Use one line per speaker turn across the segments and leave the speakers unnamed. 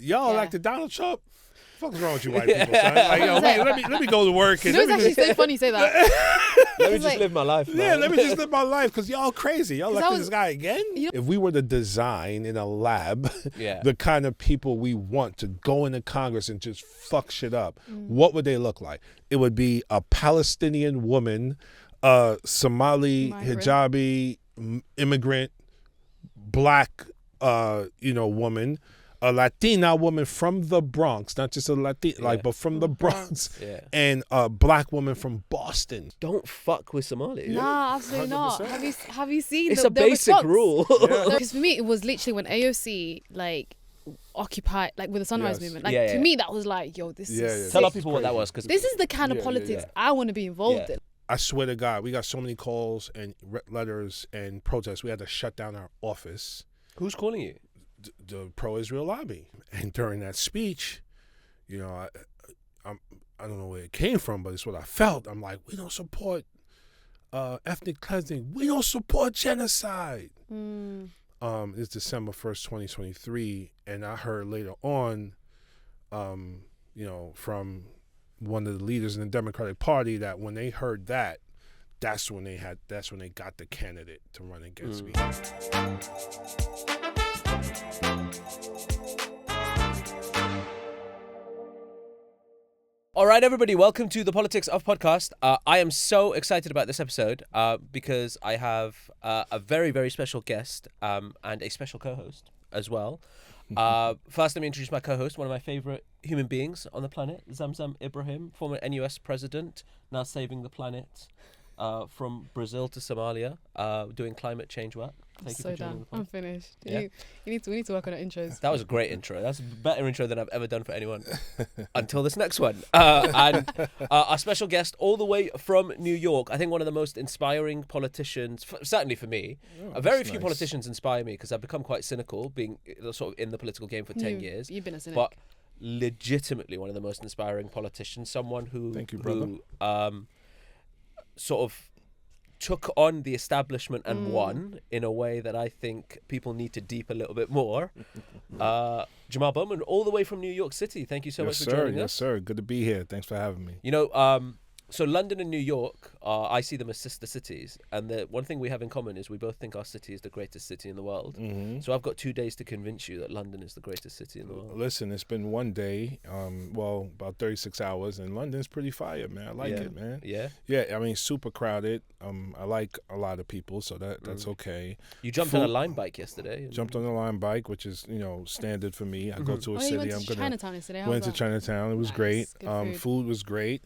y'all like the Donald Trump. What's wrong with you white people, son? Like, yo, let me go to work. And
it's actually so funny you say that.
Let me just live my life, man.
Yeah, let me just live my life because y'all crazy. Y'all elected this guy again? If we were to design in a lab the kind of people we want to go into Congress and just fuck shit up, what would they look like? It would be a Palestinian woman, a Somali hijabi immigrant, black, woman, a Latina woman from the Bronx, not just a Latina, but from the Bronx, and a black woman from Boston.
Don't fuck with Somalis.
Nah, absolutely 100%. Not. Have you seen?
It's a basic rule.
Because for me, it was literally when AOC occupied with the Sunrise Movement. To me, that was like, yo, this is.
Tell our people what that was, because
this is the kind of politics I want to be involved in.
I swear to God, we got so many calls and letters and protests. We had to shut down our office.
Who's calling you?
The pro-Israel lobby. And during that speech, I don't know where it came from, but it's what I felt. I'm like, we don't support ethnic cleansing. We don't support genocide. It's December 1st, 2023, and I heard later on, from one of the leaders in the Democratic Party that when they heard that, that's when they got the candidate to run against me.
All right, everybody, welcome to the Politics of Podcast. I am so excited about this episode because I have a very, very special guest and a special co-host as well. First, let me introduce my co-host, one of my favorite human beings on the planet, Zamzam Ibrahim, former NUS president, now saving the planet from Brazil to Somalia, doing climate change work. Thank you for joining the podcast.
I'm finished. Yeah. We need to work on our intros.
That was a great intro. That's a better intro than I've ever done for anyone until this next one. And our special guest all the way from New York, I think one of the most inspiring politicians, certainly for me. Very few politicians inspire me because I've become quite cynical, being sort of in the political game for 10 years.
You've been a cynic.
But legitimately one of the most inspiring politicians, someone who,
thank you, brother.
Who sort of took on the establishment and won in a way that I think people need to deep a little bit more. Jamaal Bowman, all the way from New York City. Thank you so much for joining us.
Yes, sir. Good to be here. Thanks for having me.
So London and New York, I see them as sister cities. And the one thing we have in common is we both think our city is the greatest city in the world. Mm-hmm. So I've got 2 days to convince you that London is the greatest city in the world.
Listen, it's been one day, about 36 hours, and London's pretty fire, man. I like it, man.
Yeah?
Yeah, I mean, super crowded. I like a lot of people, so that's okay.
You jumped on a Lime bike yesterday.
Jumped on a Lime bike, which is, standard for me. I go to a city.
You went to Chinatown yesterday.
Went to Chinatown. It was great.
Good
food was great.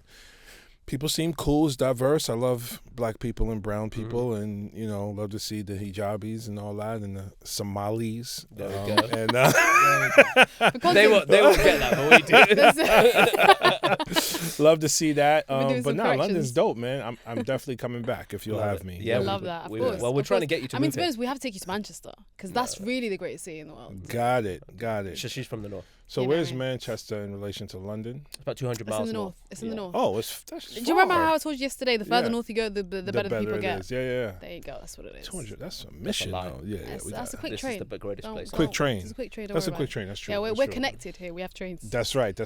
People seem cool, it's diverse. I love black people and brown people, and love to see the hijabis and all that, and the Somalis.
There we go.
And
they won't get that, but we do.
Love to see that. But no, London's dope, man. I'm definitely coming back if you'll have me.
Yeah,
I love that. Of course.
Well, we're trying to get you to.
To be honest, we have to take you to Manchester because that's really the greatest city in the world.
Got it.
She's from the north.
So where's Manchester in relation to London?
It's about 200 miles north.
It's in the north.
Oh, that's far.
Do you remember how I told you yesterday? The further north you go, the better the people get.
Yeah.
There you go. That's what it is.
200. That's a mission, though. Yeah.
That's a quick train.
This is the greatest place.
Quick train.
It's a quick train.
That's a quick train. That's true.
Yeah, we're connected here. We have trains.
That's right.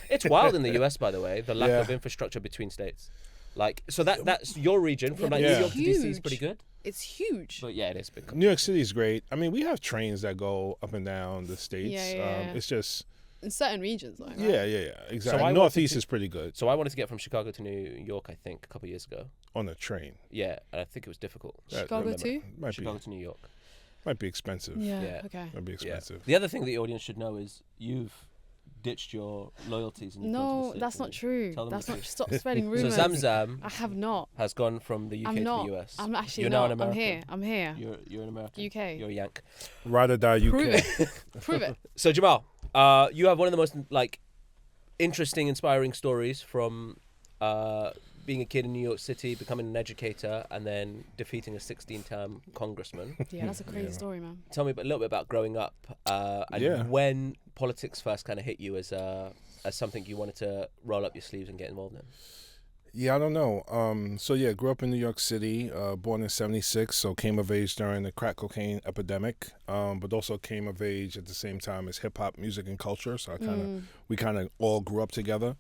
It's wild in the US, by the way, the lack of infrastructure between states. So that's your region from New York to DC is pretty good.
It's huge.
But yeah, it is big.
New York City is great. I mean, we have trains that go up and down the states.
Yeah.
It's just
in certain regions, right?
Yeah, exactly. So Northeast is pretty good.
So I wanted to get from Chicago to New York, I think, a couple of years ago.
On a train.
Yeah, and I think it was difficult.
Chicago too?
Chicago to New York.
Might be expensive.
Yeah. Okay.
Might be expensive.
Yeah. The other thing the audience should know is you've ditched your loyalties. And
no, that's not true. That's not. Stop spreading rumors.
So Zamzam,
I have not.
Has gone from the UK to the US.
I'm actually
You're
not.
Now an American.
I'm here.
You're an American.
UK.
You're a Yank.
Ride or die UK.
Prove it.
So Jamaal, you have one of the most interesting, inspiring stories from being a kid in New York City, becoming an educator, and then defeating a 16-term congressman.
Yeah, that's a crazy story, man.
Tell me a little bit about growing up and when politics first kind of hit you as something you wanted to roll up your sleeves and get involved in.
Yeah, I don't know. Grew up in New York City, born in '76, so came of age during the crack cocaine epidemic, but also came of age at the same time as hip hop music and culture. So we kind of all grew up together.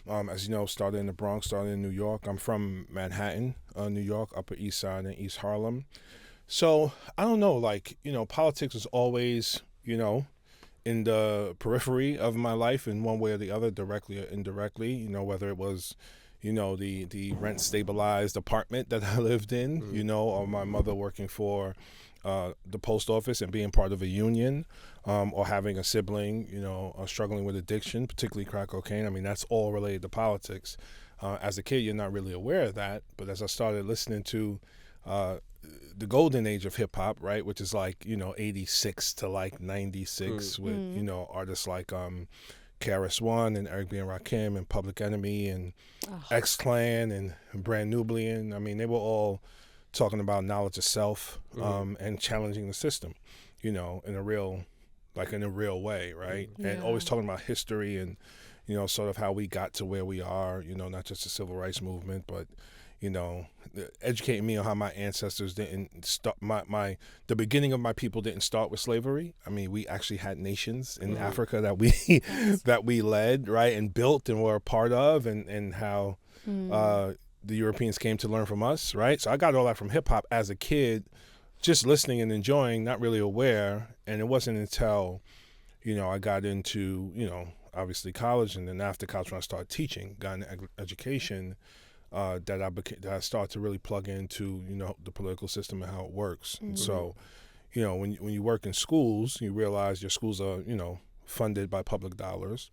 As you know, started in the Bronx, started in New York. I'm from Manhattan, New York, Upper East Side and East Harlem. So I don't know, politics was always, in the periphery of my life in one way or the other, directly or indirectly, whether it was, the rent stabilized apartment that I lived in, or my mother working for the post office and being part of a union, or having a sibling, struggling with addiction, particularly crack cocaine. I mean, that's all related to politics. As a kid, you're not really aware of that. But as I started listening to the golden age of hip hop, right, which is 86 to 96 with, artists like KRS-One and Eric B. and Rakim and Public Enemy and X-Clan and Brand Nubian. I mean, they were all talking about knowledge of self and challenging the system, in a real way, right? Yeah. And always talking about history and, sort of how we got to where we are, not just the civil rights movement, but, educating me on how my ancestors didn't start, the beginning of my people didn't start with slavery. I mean, we actually had nations in Africa that we led, right, and built and were a part of, and how the Europeans came to learn from us, right? So I got all that from hip hop as a kid, just listening and enjoying, not really aware. And it wasn't until, I got into, obviously college, and then after college when I started teaching, got an education, that I started to really plug into, the political system and how it works. And so, when you work in schools, you realize your schools are, funded by public dollars.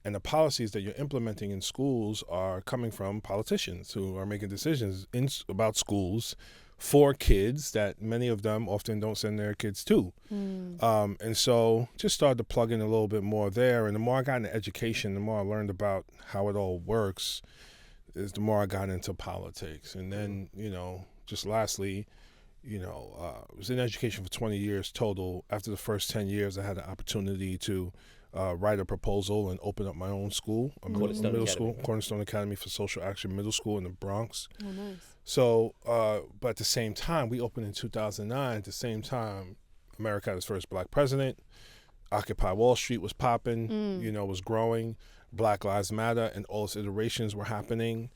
And the policies that you're implementing in schools are coming from politicians who are making decisions about schools for kids that many of them often don't send their kids to. And so just started to plug in a little bit more there. And the more I got into education, the more I learned about how it all works, is the more I got into politics. And then, just lastly, I was in education for 20 years total. After the first 10 years, I had the opportunity to write a proposal and open up my own school, a middle school, Cornerstone Academy for Social Action Middle School in the Bronx.
Oh, nice.
So, but at the same time, we opened in 2009. At the same time, America had its first black president. Occupy Wall Street was popping, was growing. Black Lives Matter and all its iterations were happening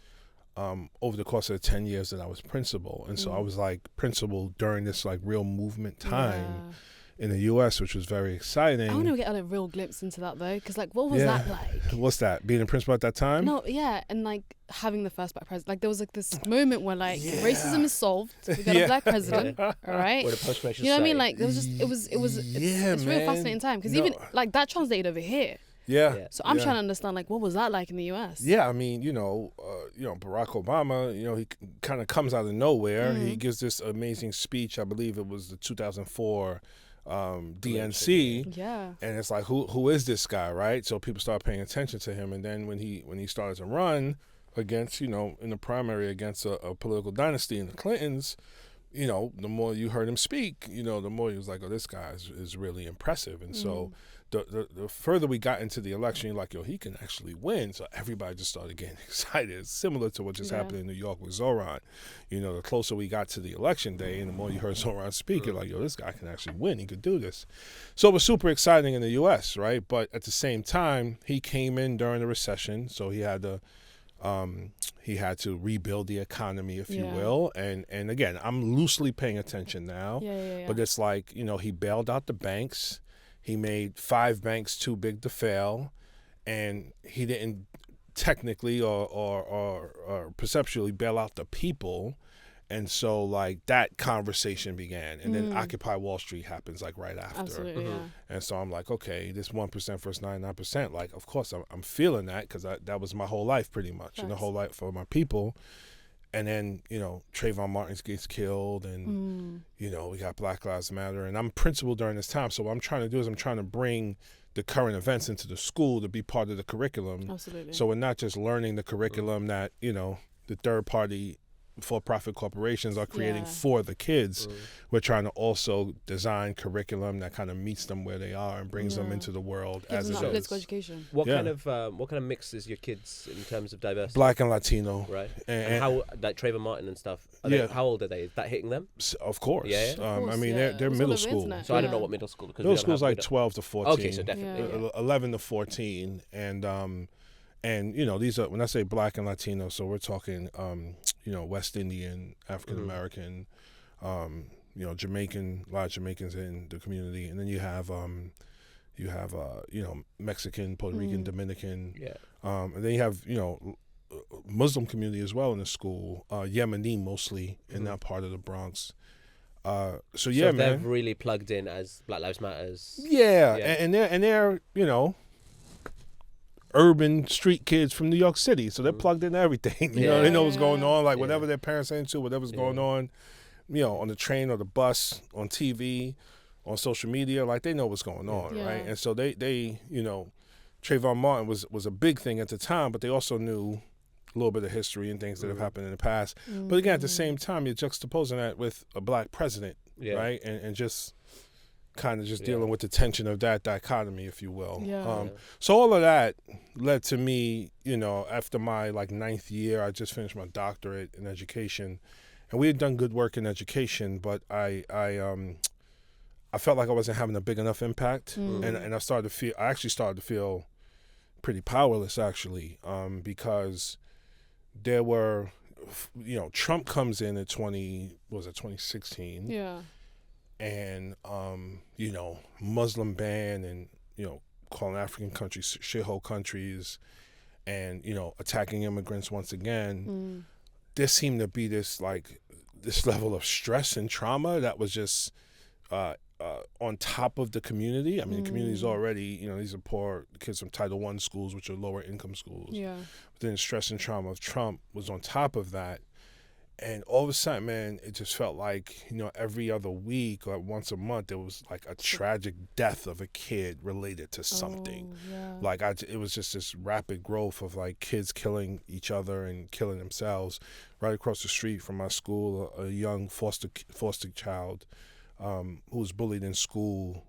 over the course of the 10 years that I was principal. And so I was principal during this real movement time in the U.S., which was very exciting.
I want to get a real glimpse into that though, because what was that like?
What's that? Being a principal at that time?
No, yeah, and having the first black president. There was this moment where racism is solved. We got a black president, all right?
What a post-racial
you know what I mean? There was it's really fascinating time because even that translated over here.
Yeah.
So I'm trying to understand, what was that like in the U.S.?
Yeah, I mean, Barack Obama, he kind of comes out of nowhere. He gives this amazing speech. I believe it was the 2004 DNC.
Yeah.
And it's who is this guy, right? So people start paying attention to him. And then when he started to run against, in the primary against a political dynasty in the Clintons, the more you heard him speak, the more he was like, oh, this guy is really impressive. And so the further we got into the election, you're he can actually win. So everybody just started getting excited. It's similar to what just happened in New York with Zoran. The closer we got to the election day and the more you heard Zoran speak, you're like, yo, this guy can actually win. He could do this. So it was super exciting in the U.S., right? But at the same time, he came in during the recession, so he had to rebuild the economy, if you will. And again, I'm loosely paying attention now. But it's he bailed out the banks. He made 5 banks too big to fail, and he didn't technically or perceptually bail out the people. And so that conversation began, and then Occupy Wall Street happens right after.
Absolutely, yeah.
And so I'm okay, this 1% versus 99%. Of course I'm feeling that because that was my whole life pretty much, and the whole life for my people. And then, Trayvon Martin gets killed, and, we got Black Lives Matter. And I'm principal during this time. So what I'm trying to do is I'm trying to bring the current events into the school to be part of the curriculum.
Absolutely.
So we're not just learning the curriculum that, the third party for-profit corporations are creating for the kids. We're trying to also design curriculum that kind of meets them where they are and brings them into the world as it is.
Political education.
What kind of mix is your kids in terms of diversity?
Black and Latino.
Right. And how, like Trayvon Martin and stuff, how old are they? Is that hitting them?
Of course.
Yeah.
I mean, they're middle school.
So I don't know what middle school.
Middle school is like 12 to 14.
Okay, so definitely.
11 to 14. And you know, these are, when I say Black and Latino, so we're talking, you know, West Indian, African American, you know, Jamaican, a lot of Jamaicans in the community, and then you have you know, Mexican, Puerto Rican, Dominican, and then you have, you know, Muslim community as well in the school, Yemeni mostly in that part of the Bronx. So yeah, man,
they're really plugged in as Black Lives Matters.
Yeah. And they're you know, urban street kids from New York City, so they're plugged into everything. You know, they know what's going on, like whatever their parents are into, whatever's going on, you know, on the train or the bus, on TV, on social media, like they know what's going on, right? And so they you know, Trayvon Martin was a big thing at the time, but they also knew a little bit of history and things that have happened in the past. But again, at the same time, you're juxtaposing that with a Black president, right? And just kind of just dealing with the tension of that dichotomy, if you will. So all of that led to me, you know, after my like 9th year, I just finished my doctorate in education, and we had done good work in education, but I felt like I wasn't having a big enough impact, and I actually started to feel pretty powerless, actually, because there were, you know, Trump comes in at 2016.
Yeah.
And, you know, Muslim ban and, you know, calling African countries shithole countries and, you know, attacking immigrants once again. There seemed to be this level of stress and trauma that was just on top of the community. I mean, the community's already, you know, these are poor kids from Title I schools, which are lower income schools. Yeah. But then the stress and trauma of Trump was on top of that. And all of a sudden, man, it just felt like, you know, every other week or once a month, there was like a tragic death of a kid related to something. Like it was just this rapid growth of like kids killing each other and killing themselves. Right across the street from my school, a young foster child who was bullied in school,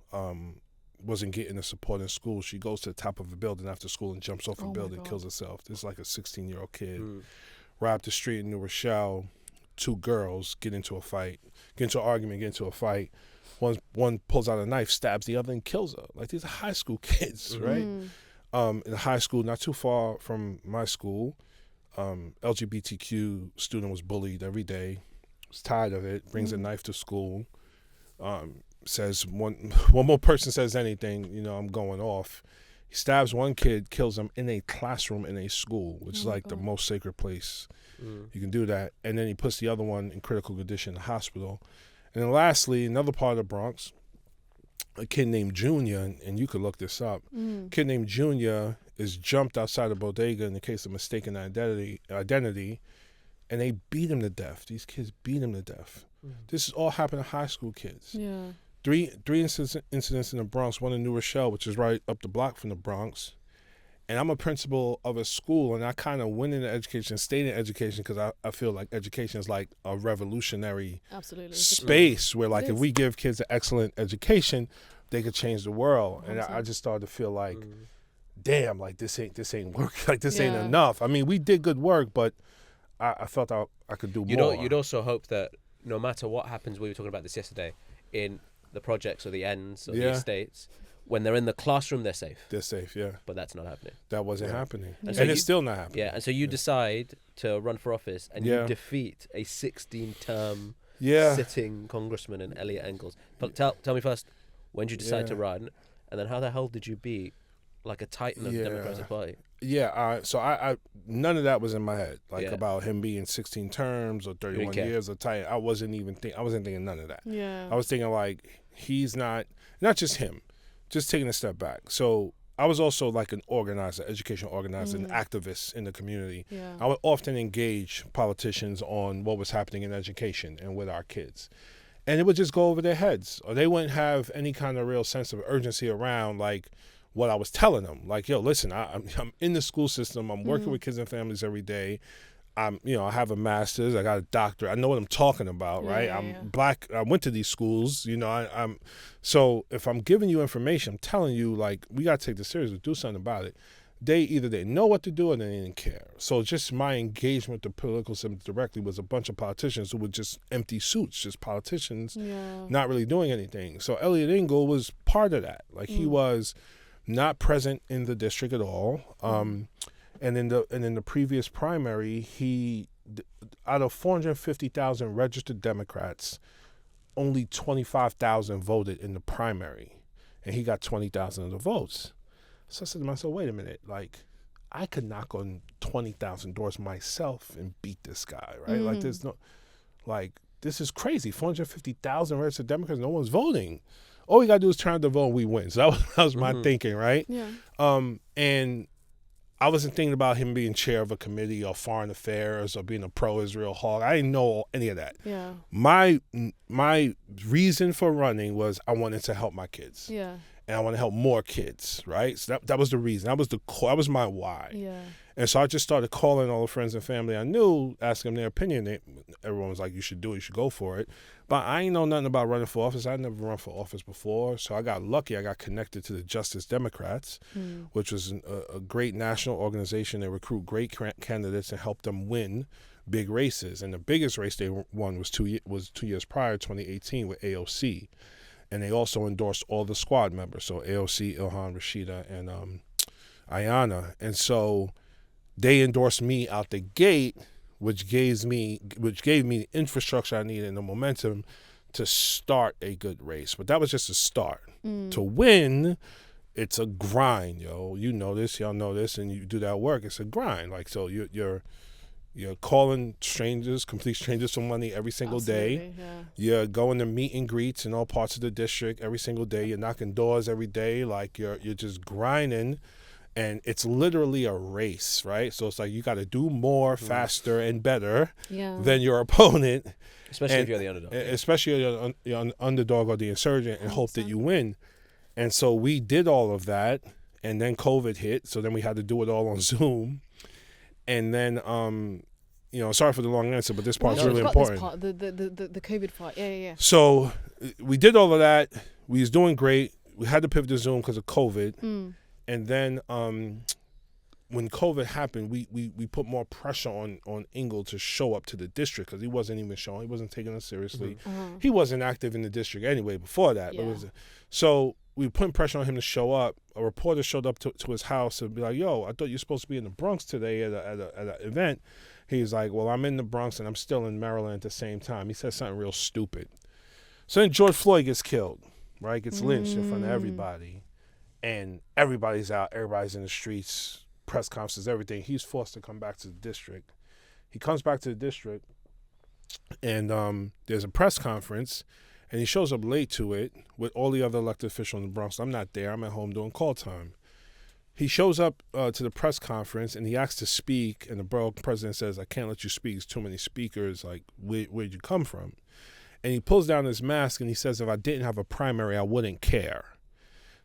wasn't getting the support in school. She goes to the top of a building after school and jumps off a building, kills herself. This is like a 16-year-old kid. Right up the street in New Rochelle, 2 girls get into an argument, get into a fight. One pulls out a knife, stabs the other, and kills her. Like, these are high school kids, right? In a high school not too far from my school, LGBTQ student was bullied every day, was tired of it, brings a knife to school, says one more person says anything, you know, I'm going off. He stabs one kid, kills him in a classroom in a school, which is like the most sacred place you can do that. And then he puts the other one in critical condition in the hospital. And then lastly, another part of the Bronx, a kid named Junior, and you could look this up. A kid named Junior is jumped outside a bodega in the case of mistaken identity, and they beat him to death. These kids beat him to death. This is all happened to high school kids. Yeah. Three incidents in the Bronx, one in New Rochelle, which is right up the block from the Bronx. And I'm a principal of a school, and I kind of went into education, stayed in education, because I feel like education is like a revolutionary space where, like, if we give kids an excellent education, they could change the world. And I just started to feel like, damn, like this ain't work, like this ain't enough. I mean, we did good work, but I felt I could do more.
You'd also hope that no matter what happens, we were talking about this yesterday, in the projects or the ends or the estates, when they're in the classroom, they're safe.
They're safe, yeah.
But that's not happening.
That wasn't happening. And it's still not happening.
Yeah, and so you decide to run for office, and you defeat a 16-term sitting congressman in Elliot Engels. But tell me first, when did you decide to run? And then how the hell did you beat like a titan of the Democratic Party?
So I none of that was in my head, like about him being 16 terms or 31 years or titan. I wasn't thinking none of that. Yeah. I was thinking like, he's not just him, just taking a step back. So I was also like an organizer, education organizer, an activist in the community. Yeah. I would often engage politicians on what was happening in education and with our kids. And it would just go over their heads, or they wouldn't have any kind of real sense of urgency around like what I was telling them. Like, yo, listen, I'm in the school system. I'm working with kids and families every day. I have a master's. I got a doctorate. I know what I'm talking about, right? I'm black. I went to these schools. I'm. So if I'm giving you information, I'm telling you, like, we got to take this seriously. Do something about it. They know what to do or they didn't care. So just my engagement with the political system directly was a bunch of politicians who were just empty suits, just politicians, not really doing anything. So Elliot Engel was part of that. Like he was not present in the district at all. And in the previous primary, he, out of 450,000 registered Democrats, only 25,000 voted in the primary, and he got 20,000 of the votes. So I said to myself, wait a minute, like, I could knock on 20,000 doors myself and beat this guy, right? Like, there's no, like, this is crazy. 450,000 registered Democrats, no one's voting. All we got to do is turn out the vote and we win. So that was my thinking, right? Yeah. And I wasn't thinking about him being chair of a committee or foreign affairs or being a pro-Israel hawk. I didn't know any of that. Yeah. My reason for running was I wanted to help my kids. Yeah. And I want to help more kids, right? So that was the reason. That was my why. Yeah. And so I just started calling all the friends and family I knew, asking them their opinion. Everyone was like, you should do it, you should go for it. But I ain't know nothing about running for office. I'd never run for office before. So I got lucky. I got connected to the Justice Democrats, which was a great national organization. They recruit great candidates and help them win big races. And the biggest race they won was 2 years prior, 2018, with AOC. And they also endorsed all the squad members, so AOC, Ilhan, Rashida, and Ayanna. And so they endorsed me out the gate, which gave me the infrastructure I needed and the momentum to start a good race. But that was just a start. To win, it's a grind, yo. You know this, y'all know this, and you do that work. It's a grind. Like, so you're calling strangers, complete strangers, for money every single day. Yeah. You're going to meet and greets in all parts of the district every single day. You're knocking doors every day. Like, you're just grinding, and it's literally a race, right? So it's like you got to do more, faster, and better than your opponent.
Especially if you're the underdog.
Especially if you're an underdog or the insurgent, and hope that you win. And so we did all of that, and then COVID hit, so then we had to do it all on Zoom. And then, sorry for the long answer, but this part's really important.
This part, the COVID part, yeah.
So we did all of that. We was doing great. We had to pivot to Zoom because of COVID. And then when COVID happened, we put more pressure on Engel to show up to the district because he wasn't even showing. He wasn't taking us seriously. He wasn't active in the district anyway before that. Yeah. So we put pressure on him to show up. A reporter showed up to his house and be like, yo, I thought you were supposed to be in the Bronx today at an event. He's like, well, I'm in the Bronx and I'm still in Maryland at the same time. He said something real stupid. So then George Floyd gets killed, right? Gets lynched in front of everybody. And everybody's out. Everybody's in the streets, press conferences, everything. He's forced to come back to the district. He comes back to the district and there's a press conference. And he shows up late to it with all the other elected officials in the Bronx. I'm not there. I'm at home doing call time. He shows up to the press conference and he asks to speak. And the borough president says, I can't let you speak. There's too many speakers. Like, where'd you come from? And he pulls down his mask and he says, if I didn't have a primary, I wouldn't care.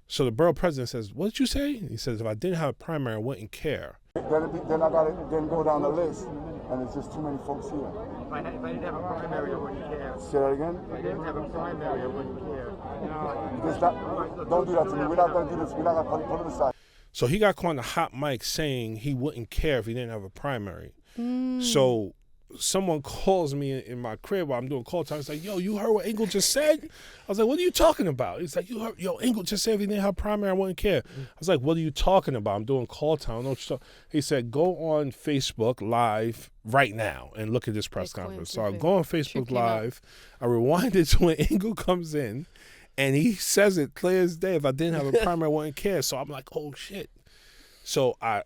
So the borough president says, what did you say? He says, if I didn't have a primary, I wouldn't care.
Then I got to then go down the list, and it's just too many folks here.
If I didn't have a primary, I wouldn't care.
Say that again?
If I didn't have a primary, I wouldn't care.
Don't do that to me. We're not going to do this. We're not going to put it aside.
So he got caught on the hot mic saying he wouldn't care if he didn't have a primary. So someone calls me in my crib while I'm doing call time. It's like, yo, you heard what Engel just said? I was like, what are you talking about? He's like, you heard, yo, Engel just said if he didn't have primary, I wouldn't care. I was like, what are you talking about? I'm doing call time. He said, go on Facebook Live right now and look at this press conference. So I go on Facebook Live. I rewind it to when Engel comes in, and he says it clear as day. If I didn't have a primary, I wouldn't care. So I'm like, oh, shit. So I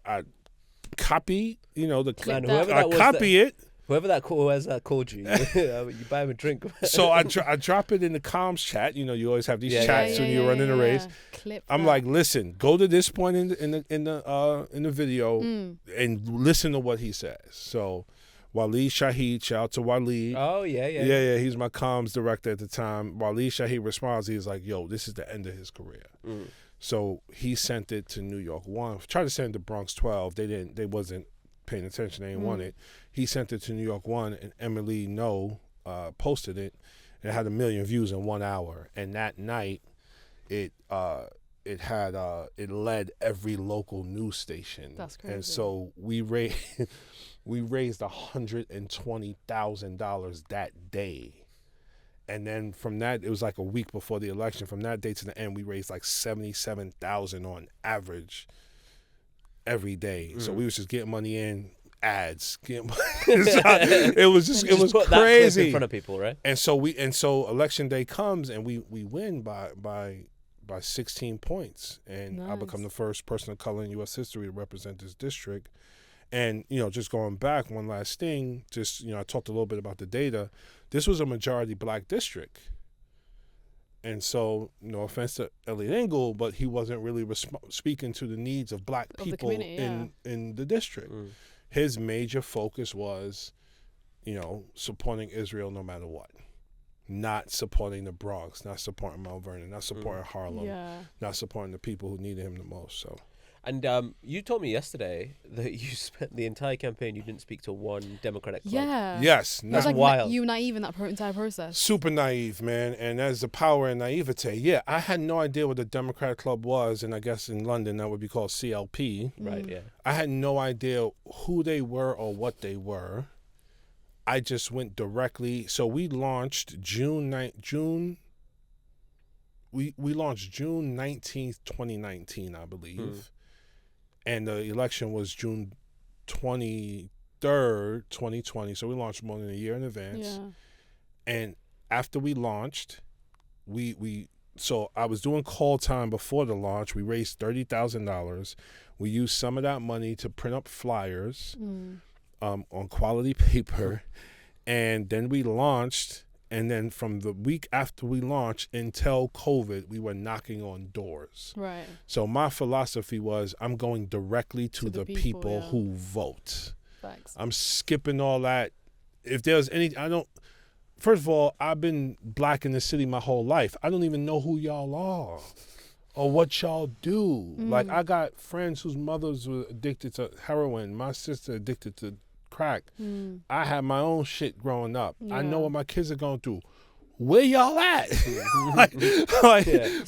copy, it.
Whoever that called you, you buy him a drink.
So I drop it in the comms chat. You always have these chats when you're running a race. I'm like, listen, go to this point in the video and listen to what he says. So Waleed Shahid, shout out to Waleed.
Oh yeah.
He's my comms director at the time. Waleed Shahid responds. He's like, yo, this is the end of his career. So he sent it to New York 1. Tried to send it to Bronx 12. They didn't. They wasn't paying attention. They didn't want it. He sent it to New York One, and Emily No posted it. It had 1 million views in 1 hour, and that night, it led every local news station.
That's crazy.
And so we raised $120,000 that day. And then from that, it was like a week before the election. From that day to the end, we raised like $77,000 on average every day. So we was just getting money in, ads. It was
put
crazy
that in front of people, right?
And so election day comes, and we win by 16 points, and I become the first person of color in U.S. history to represent this district. And, just going back, one last thing, I talked a little bit about the data. This was a majority black district. And so, no offense to Elliot Engel, but he wasn't really speaking to the needs of black people in the district. His major focus was, supporting Israel no matter what. Not supporting the Bronx, not supporting Mount Vernon, not supporting Harlem, not supporting the people who needed him the most. So,
and you told me yesterday that you spent the entire campaign, you didn't speak to one Democratic club.
Yeah.
Yes.
That's wild.
You naive in that entire process.
Super naive, man. And there's the power in naivete. Yeah, I had no idea what the Democratic Club was, and I guess in London that would be called CLP.
Right, yeah.
I had no idea who they were or what they were. I just went directly. So we launched June 19th, 2019, I believe. And the election was June 23rd, 2020. So we launched more than a year in advance.
Yeah.
And after we launched, so I was doing call time before the launch. We raised $30,000. We used some of that money to print up flyers on quality paper. And then we launched. And then from the week after we launched until COVID, we were knocking on doors.
Right.
So my philosophy was I'm going directly to the people who vote.
Facts.
I'm skipping all that. If there's first of all, I've been black in the city my whole life. I don't even know who y'all are or what y'all do. Like, I got friends whose mothers were addicted to heroin. My sister addicted to crack. I had my own shit growing up. I know what my kids are going through. Where y'all at?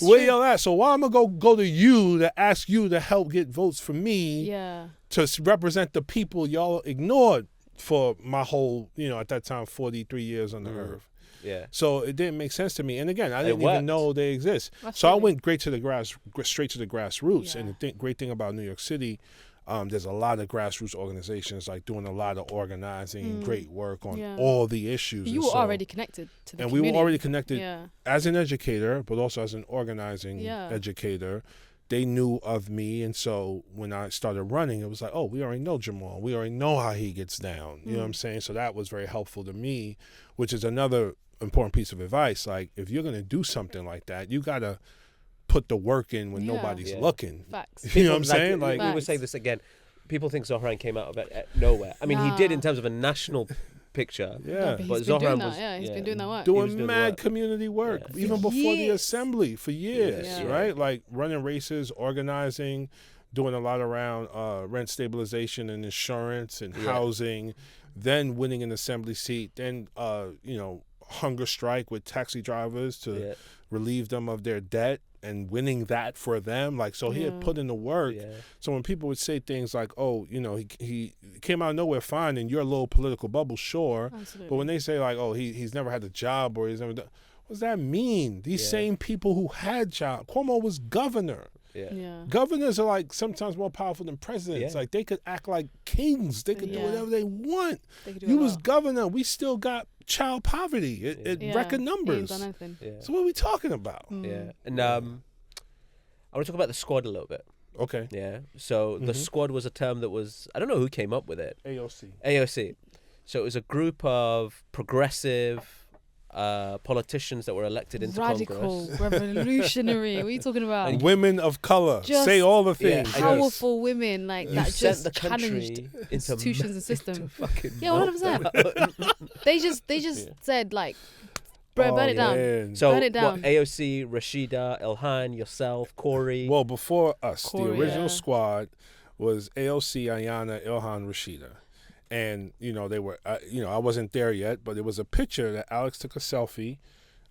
Where y'all at? So why am I go to you to ask you to help get votes for me to represent the people y'all ignored for my whole, at that time, 43 years on the earth.
Yeah.
So it didn't make sense to me. And again, I didn't even know they exist. So I went straight to the grassroots. And the great thing about New York City, there's a lot of grassroots organizations like doing a lot of organizing, great work on all the issues.
You were already connected to the community.
And we were already connected as an educator, but also as an organizing educator. They knew of me, and so when I started running, it was like, oh, we already know Jamaal. We already know how he gets down. You know what I'm saying? So that was very helpful to me, which is another important piece of advice. Like, if you're going to do something like that, you got to put the work in when nobody's looking.
Facts.
You know what I'm saying?
Like, we would say this again. People think Zohran came out of nowhere. I mean, he did in terms of a national picture.
Yeah. But Zohran was he's been doing that work.
Doing mad community work, even before the assembly, for years, right? Like running races, organizing, doing a lot around rent stabilization and insurance and housing, then winning an assembly seat, then hunger strike with taxi drivers to relieve them of their debt and winning that for them. Like, so he had put in the work. So when people would say things like, oh, he came out of nowhere fine in your little political bubble, sure. Absolutely. But when they say like, oh, he's never had a job or he's never done, what does that mean? These same people who had jobs, Cuomo was governor. Governors are like sometimes more powerful than presidents. Like, they could act like kings. They could do whatever they want. He was governor. We still got child poverty. It record numbers. So what are we talking about?
And I want to talk about the squad a little bit.
Okay.
Yeah. So the squad was a term that was, I don't know who came up with it.
AOC.
So it was a group of progressive politicians that were elected into
Radical,
Congress.
revolutionary. What are you talking about?
And women of color. Say all the things.
Powerful women like that just challenged institutions and systems. 100%. They just said like, burn it down.
So
burn it down.
AOC, Rashida, Ilhan, yourself, Corey.
Well, before us, the original squad was AOC, Ayanna, Ilhan, Rashida. And, they were, I wasn't there yet, but it was a picture that Alex took a selfie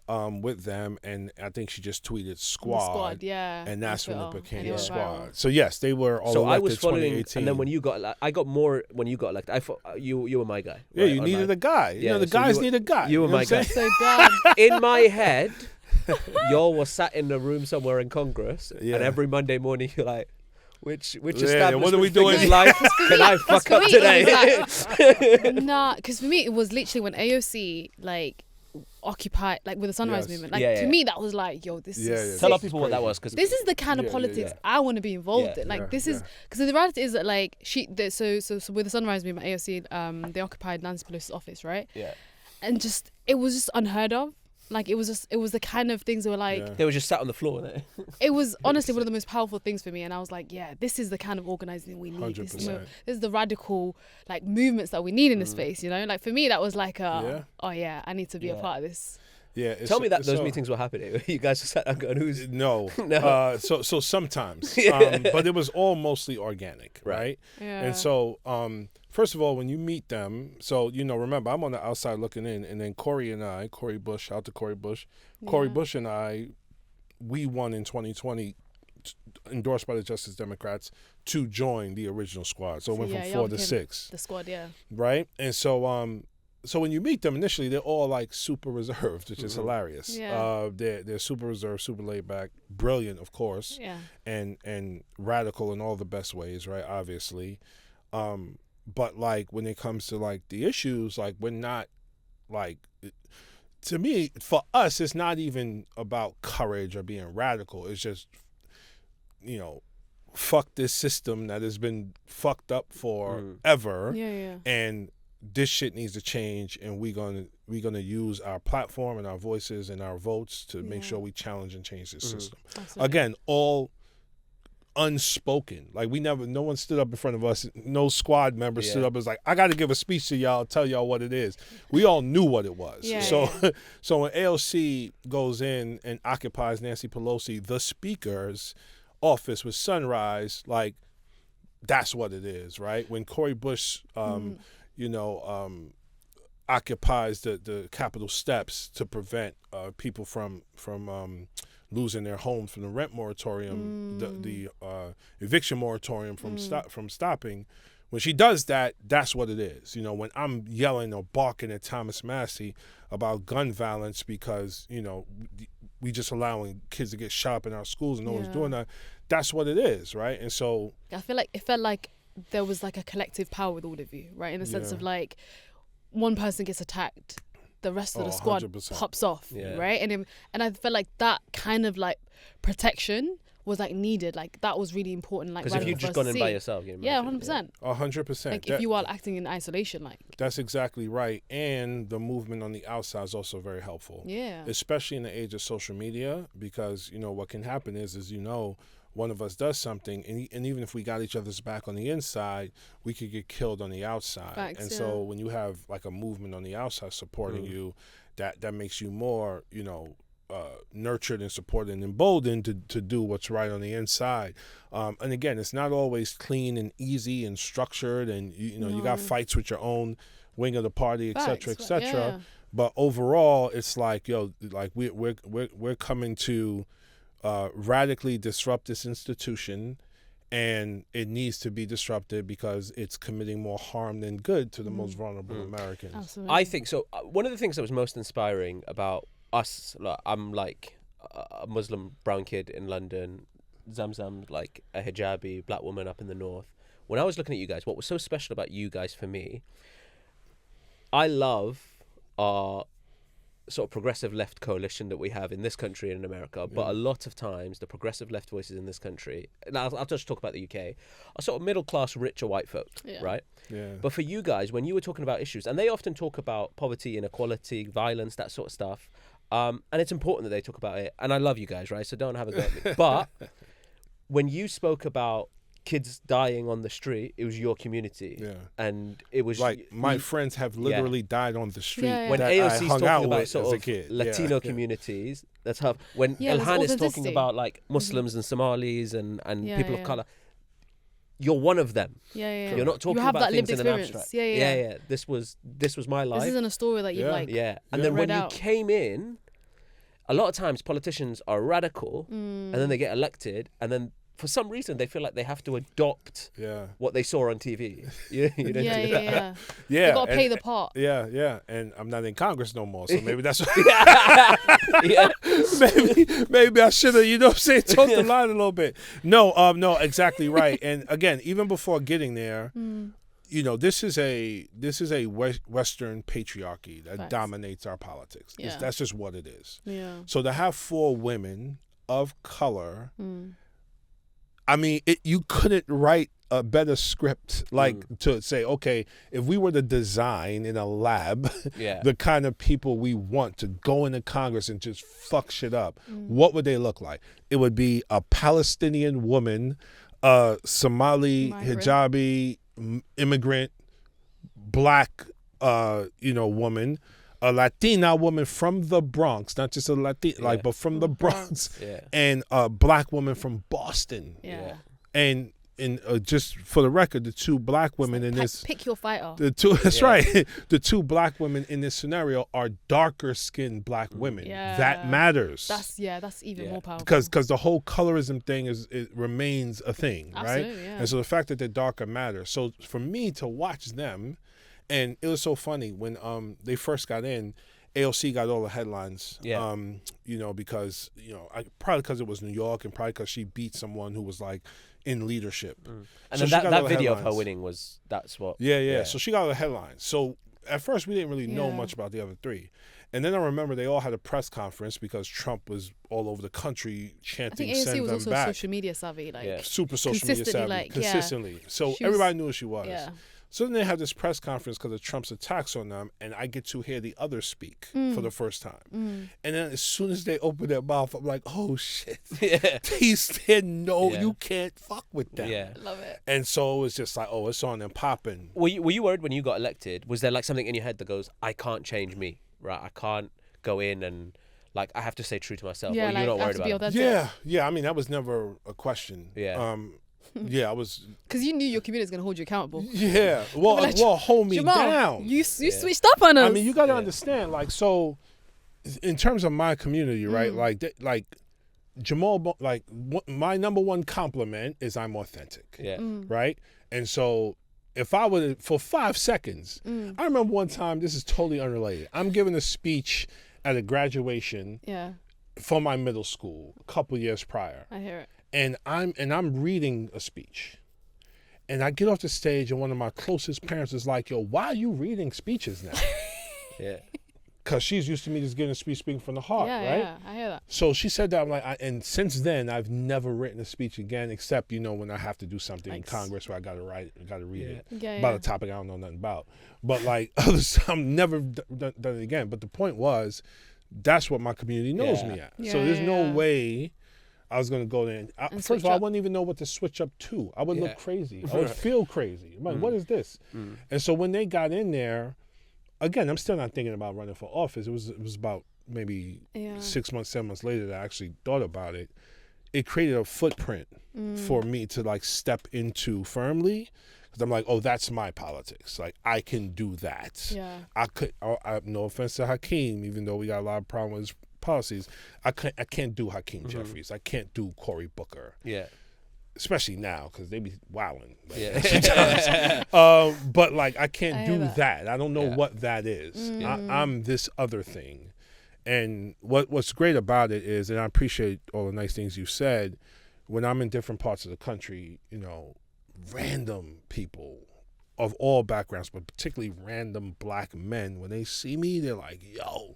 with them, and I think she just tweeted squad.
Yeah.
And that's when it became the squad. So, yes, they were all elected
I was following,
2018.
and then when you got I got more when you got elected. I thought you were my guy.
Yeah, you needed a guy. The guys need a guy.
You were my guy.
So dumb.
In my head, y'all were sat in a room somewhere in Congress, and every Monday morning you're like, which establishment
what are we doing?
Life can I fuck up today?
Nah, because for me it was literally when AOC occupied with the Sunrise Movement. To me that was like, yo, this is
tell our people what that was, because
this is the kind of politics I want to be involved in. This is because the reality is that so with the Sunrise Movement, AOC they occupied Nancy Pelosi's office, right?
Yeah,
and it was just unheard of. It was the kind of things that were
they were just sat on the floor.
It was honestly one of the most powerful things for me, and I was like, yeah, this is the kind of organizing we need. This is the radical movements that we need in this space. For me that was like I need to be a part of this.
Yeah,
tell me that those meetings were happening. You guys just sat down going, "Who's
no?" So sometimes, but it was all mostly organic, right?
Yeah.
And so, first of all, when you meet them, so remember, I'm on the outside looking in, and then Corey Bush, shout out to Corey Bush, Corey Bush and I, we won in 2020, endorsed by the Justice Democrats to join the original squad. So it went from 4 to 6.
The squad, yeah.
Right, and so So when you meet them initially, they're all super reserved, which is hilarious.
Yeah.
They're super reserved, super laid back, brilliant, of course, and radical in all the best ways, right? Obviously, but when it comes to the issues, we're not to me, for us, it's not even about courage or being radical. It's just fuck this system that has been fucked up forever, and this shit needs to change, and we're gonna use our platform and our voices and our votes to make sure we challenge and change this system. Absolutely. Again, all unspoken. No one stood up in front of us. No squad member stood up and was like, I got to give a speech to y'all, tell y'all what it is. We all knew what it was. So when AOC goes in and occupies Nancy Pelosi, the speaker's office with Sunrise, that's what it is, right? When Corey Bush occupies the Capitol steps to prevent people from losing their homes from the rent moratorium, the eviction moratorium from stopping. When she does that, that's what it is. When I'm yelling or barking at Thomas Massey about gun violence because we just allowing kids to get shot up in our schools and no one's doing that, that's what it is, right? And so
I feel like it felt like there was a collective power with all of you, right? In the sense of one person gets attacked, the rest of the squad
100%.
pops off, right? And I felt like that kind of protection was needed. That was really important.
Because if you'd just gone in by yourself,
100%.
100%.
If you are acting in isolation,
that's exactly right. And the movement on the outside is also very helpful.
Yeah.
Especially in the age of social media, because what can happen is one of us does something, and even if we got each other's back on the inside, we could get killed on the outside.
Facts,
so when you have a movement on the outside supporting you, that makes you more, nurtured and supported and emboldened to do what's right on the inside. And again, it's not always clean and easy and structured, and you got fights with your own wing of the party, et cetera, et cetera. Yeah. But overall, it's we're coming to radically disrupt this institution, and it needs to be disrupted because it's committing more harm than good to the most vulnerable Americans.
Absolutely.
I think so. One of the things that was most inspiring about us, I'm a Muslim brown kid in London, Zamzam, a hijabi black woman up in the north. When I was looking at you guys, what was so special about you guys for me, I love our sort of progressive left coalition that we have in this country and in America, but a lot of times the progressive left voices in this country, and I'll just talk about the UK, are sort of middle class, richer white folk, right? Yeah. But for you guys, when you were talking about issues, and they often talk about poverty, inequality, violence, that sort of stuff, and it's important that they talk about it, and I love you guys, right? So don't have a go at me. But when you spoke about kids dying on the street, it was your community. Yeah. And it was
my friends have literally died on the street.
Yeah.
When AOC is talking about sort of Latino communities, that's how when Ilhan is talking about Muslims and Somalis and people of color, you're one of them.
Yeah.
You're not talking
you have
about
that
things
lived
in an
experience.
abstract. Yeah. This was my life.
This isn't a story that you've
And then when
read
you
out.
came in, a lot of times politicians are radical, and then they get elected, and then for some reason they feel like they have to adopt what they saw on TV. You don't do that.
They got to play the part.
Yeah. And I'm not in Congress no more, so maybe that's what maybe I should have, you know what I'm saying, talked the line a little bit. No, exactly right. And again, even before getting there, you know, this is a Western patriarchy that dominates our politics. That's just what it is.
Yeah.
So to have 4 women of color, I mean, you couldn't write a better script to say, okay, if we were to design in a lab the kind of people we want to go into Congress and just fuck shit up, what would they look like? It would be a Palestinian woman, a Somali hijabi immigrant, black, woman, a Latina woman from the Bronx, not just a Latina, but from the Bronx, and a black woman from Boston. And just for the record, the 2 black women in this,
pick your fighter.
That's right. The 2 black women in this scenario are darker skinned black women. That matters.
That's even more powerful.
Because the whole colorism thing it remains a thing, right?
Yeah.
And so the fact that they're darker matters. So for me to watch them, and it was so funny when they first got in, AOC got all the headlines. Because probably because it was New York, and probably because she beat someone who was like in leadership.
And so then that video of her winning that's what.
Yeah. So she got all the headlines. So at first we didn't really know much about the other 3. And then I remember they all had a press conference because Trump was all over the country chanting,
I think
send
AOC was
them
also
back.
social media savvy,
super social media savvy, consistently. So everybody knew who she was. So then they have this press conference because of Trump's attacks on them, and I get to hear the others speak for the first time. And then as soon as they open their mouth, I'm like, oh shit. They said no, you can't fuck with them.
Love it.
And so it was just like, oh, it's on and popping.
Were you worried when you got elected? Was there like something in your head that goes, I can't change me, right? I can't go in and like I have to stay true to myself. Or you're not worried about it?
Yeah. I mean, that was never a question. I was.
Because you knew your community was going to hold you accountable.
Yeah. Well, hold me
Jamaal,
down.
You switched up on us.
I mean, you got to understand, like, so in terms of my community, right? Like Jamaal, like my number 1 compliment is I'm authentic. Right. And so if I would, for 5 seconds, I remember one time, this is totally unrelated. I'm giving a speech at a graduation for my middle school a couple years prior.
I hear it.
And I'm reading a speech, and I get off the stage, and one of my closest parents is like, "Yo, why are you reading speeches now?" Because she's used to me just getting a speech speaking from the heart, right?
Yeah, I hear that.
So she said that, I'm like, and since then I've never written a speech again, except when I have to do something in Congress where I got to read it about a topic I don't know nothing about. But like others, I've never done it again. But the point was, that's what my community knows me at. So there's no way I was going to go there. First of all, I wouldn't even know what to switch up to. I would look crazy. I would feel crazy. I'm like, what is this? And so when they got in there, again, I'm still not thinking about running for office. It was about maybe 6 months, 7 months later that I actually thought about it. It created a footprint for me to like step into firmly. Because I'm like, oh, that's my politics. Like, I can do that. I no offense to Hakeem, even though we got a lot of problems with his policies, I can't do Hakeem Jeffries. I can't do Cory Booker. Especially now, because they be wilding. But like, I can't do that. I don't know what that is. I'm this other thing. And what's great about it is, and I appreciate all the nice things you said, when I'm in different parts of the country, random people of all backgrounds, but particularly random black men, when they see me, they're like, yo,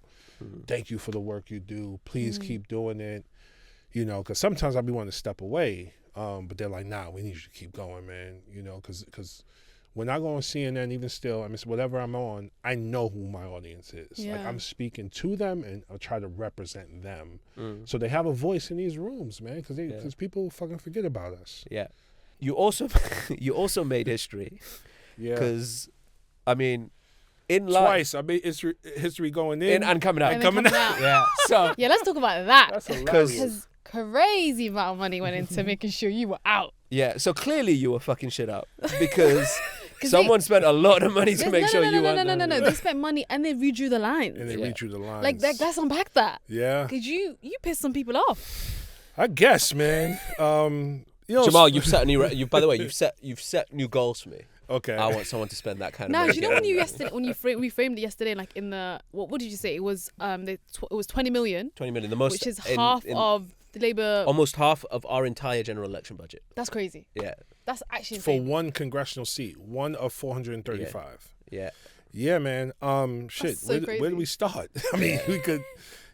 thank you for the work you do. Please keep doing it. Because sometimes I'll be wanting to step away, but they're like, nah, we need you to keep going, man. Because when I go on CNN, even still, I mean, whatever I'm on, I know who my audience is. Like, I'm speaking to them, and I'll try to represent them. So they have a voice in these rooms, man, because people fucking forget about us.
You also made history. Because, I mean,
twice I made history going in
and coming out.
And coming out.
So
let's talk about that.
That's hilarious.
Because crazy amount of money went into making sure you were out.
Yeah, so clearly you were fucking shit up because someone spent a lot of money to make sure you weren't.
No. They spent money and they redrew the lines.
And they redrew the lines.
Like, let's unpack that.
Yeah.
Because you pissed some people off.
I guess, man.
Jamal, you've set by the way, you've set new goals for me.
Okay.
I want someone to spend that kind of money.
Now, do you know when you reframed it yesterday, like in the what did you say? It was it was 20 million.
20 million, the most,
which is half of the Labour.
Almost half of our entire general election budget.
That's crazy.
Yeah.
That's actually
insane. For one congressional seat, one of 435.
Yeah.
Yeah, man. Shit.
So
where do we start? I mean, we could.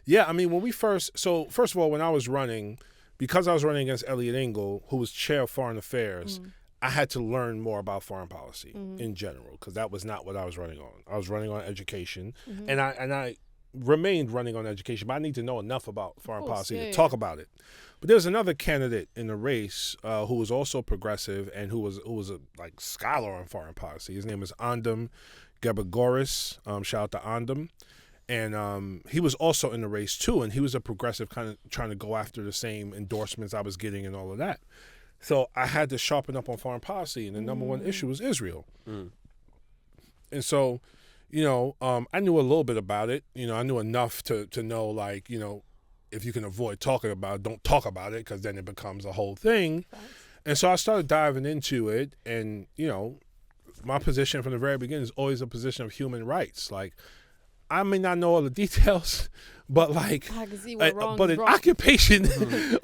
Yeah, I mean, when we first of all, when I was running, because I was running against Elliot Engel, who was chair of foreign affairs. I had to learn more about foreign policy in general, because that was not what I was running on. I was running on education, and I remained running on education, but I need to know enough about foreign policy to talk about it. But there was another candidate in the race who was also progressive and who was a like scholar on foreign policy. His name is Andam Ghebreigorous. Shout out to Andam. And he was also in the race too, and he was a progressive, kind of trying to go after the same endorsements I was getting and all of that. So I had to sharpen up on foreign policy, and the number one issue was Israel. And so, I knew a little bit about it. I knew enough to know, like, if you can avoid talking about it, don't talk about it, because then it becomes a whole thing. And so I started diving into it, and, my position from the very beginning is always a position of human rights. Like, I may not know all the details, but like, but an occupation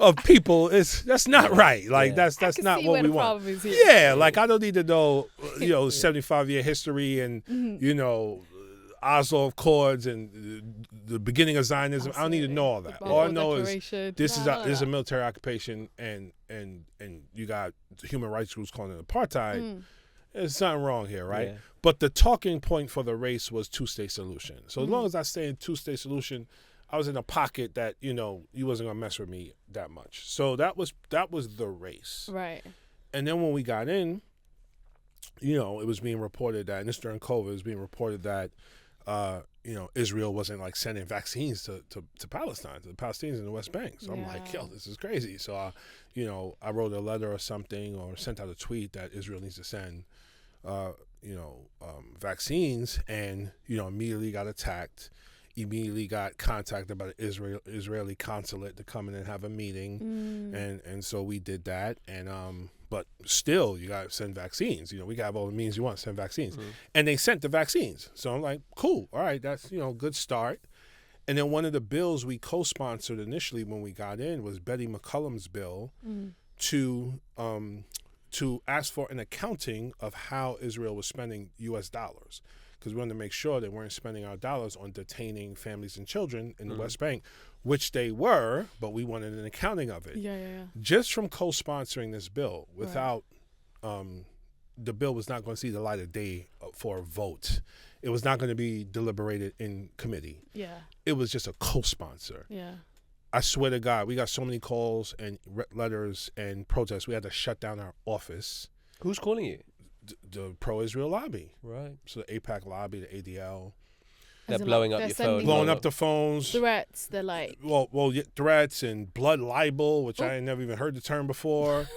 of people that's not right. Like that's not what we want. Yeah, like I don't need to know 75-year history and Oslo Accords and the beginning of Zionism. I don't need to know all that. All I know is this is a military occupation, and you got human rights groups calling it apartheid. There's something wrong here, right? Yeah. But the talking point for the race was two-state solution. So as long as I stayed in two-state solution, I was in a pocket that, you wasn't going to mess with me that much. So that was the race.
Right.
And then when we got in, it was being reported that, and this during COVID, it was being reported that, Israel wasn't like sending vaccines to Palestine, to the Palestinians in the West Bank. So I'm like, yo, this is crazy. So, I wrote a letter or something, or sent out a tweet that Israel needs to send vaccines, and immediately got attacked, immediately got contacted by the Israeli consulate to come in and have a meeting, and so we did that, and but still you got to send vaccines. We got all the means you want to send vaccines, and they sent the vaccines. So I'm like, cool, all right, that's good start. And then one of the bills we co-sponsored initially when we got in was Betty McCollum's bill to ask for an accounting of how Israel was spending U.S. dollars, because we wanted to make sure they weren't spending our dollars on detaining families and children in the West Bank, which they were, but we wanted an accounting of it.
Yeah.
Just from co-sponsoring this bill, without the bill was not going to see the light of day for a vote. It was not going to be deliberated in committee. Yeah. It was just a co-sponsor.
Yeah.
I swear to God, we got so many calls and letters and protests. We had to shut down our office.
Who's calling you?
The pro-Israel lobby.
Right.
So the AIPAC lobby, the ADL.
They're blowing up your phone.
Blowing up the phones.
Threats. They're like.
Well, threats and blood libel, which I ain't never even heard the term before.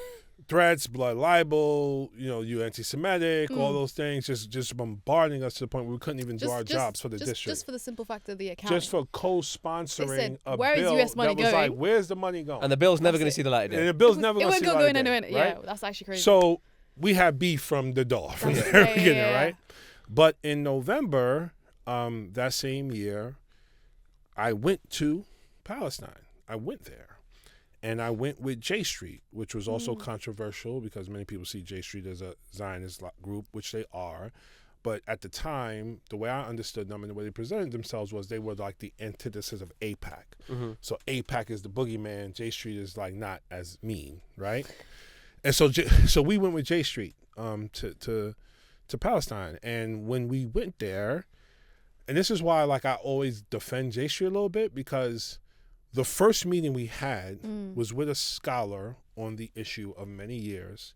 Threats, blood libel, you anti-Semitic, all those things, just bombarding us to the point where we couldn't even do our jobs for the district.
Just for the simple fact of the account.
Just for co-sponsoring a
where
bill
is US money
that was
going?
like, where's the money going?
And the bill's never going to see the light of day.
And the bill's never going to see the light of day. Right?
Yeah, that's actually crazy.
So we had beef from the very beginning, right? But in November, that same year, I went to Palestine. I went there. And I went with J Street, which was also controversial because many people see J Street as a Zionist group, which they are. But at the time, the way I understood them and the way they presented themselves was they were like the antithesis of AIPAC. So AIPAC is the boogeyman. J Street is like not as mean, right? And so we went with J Street to Palestine. And when we went there, and this is why like I always defend J Street a little bit, because the first meeting we had was with a scholar on the issue of many years,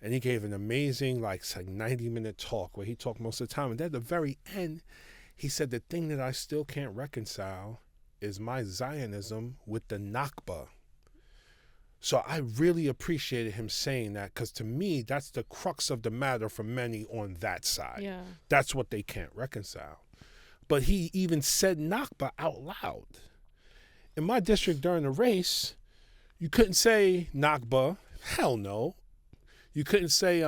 and he gave an amazing, like 90-minute talk where he talked most of the time. And then at the very end, he said, the thing that I still can't reconcile is my Zionism with the Nakba. So I really appreciated him saying that, because to me, that's the crux of the matter for many on that side.
Yeah.
That's what they can't reconcile. But he even said Nakba out loud. In my district during the race, you couldn't say Nakba. Hell no. You couldn't say,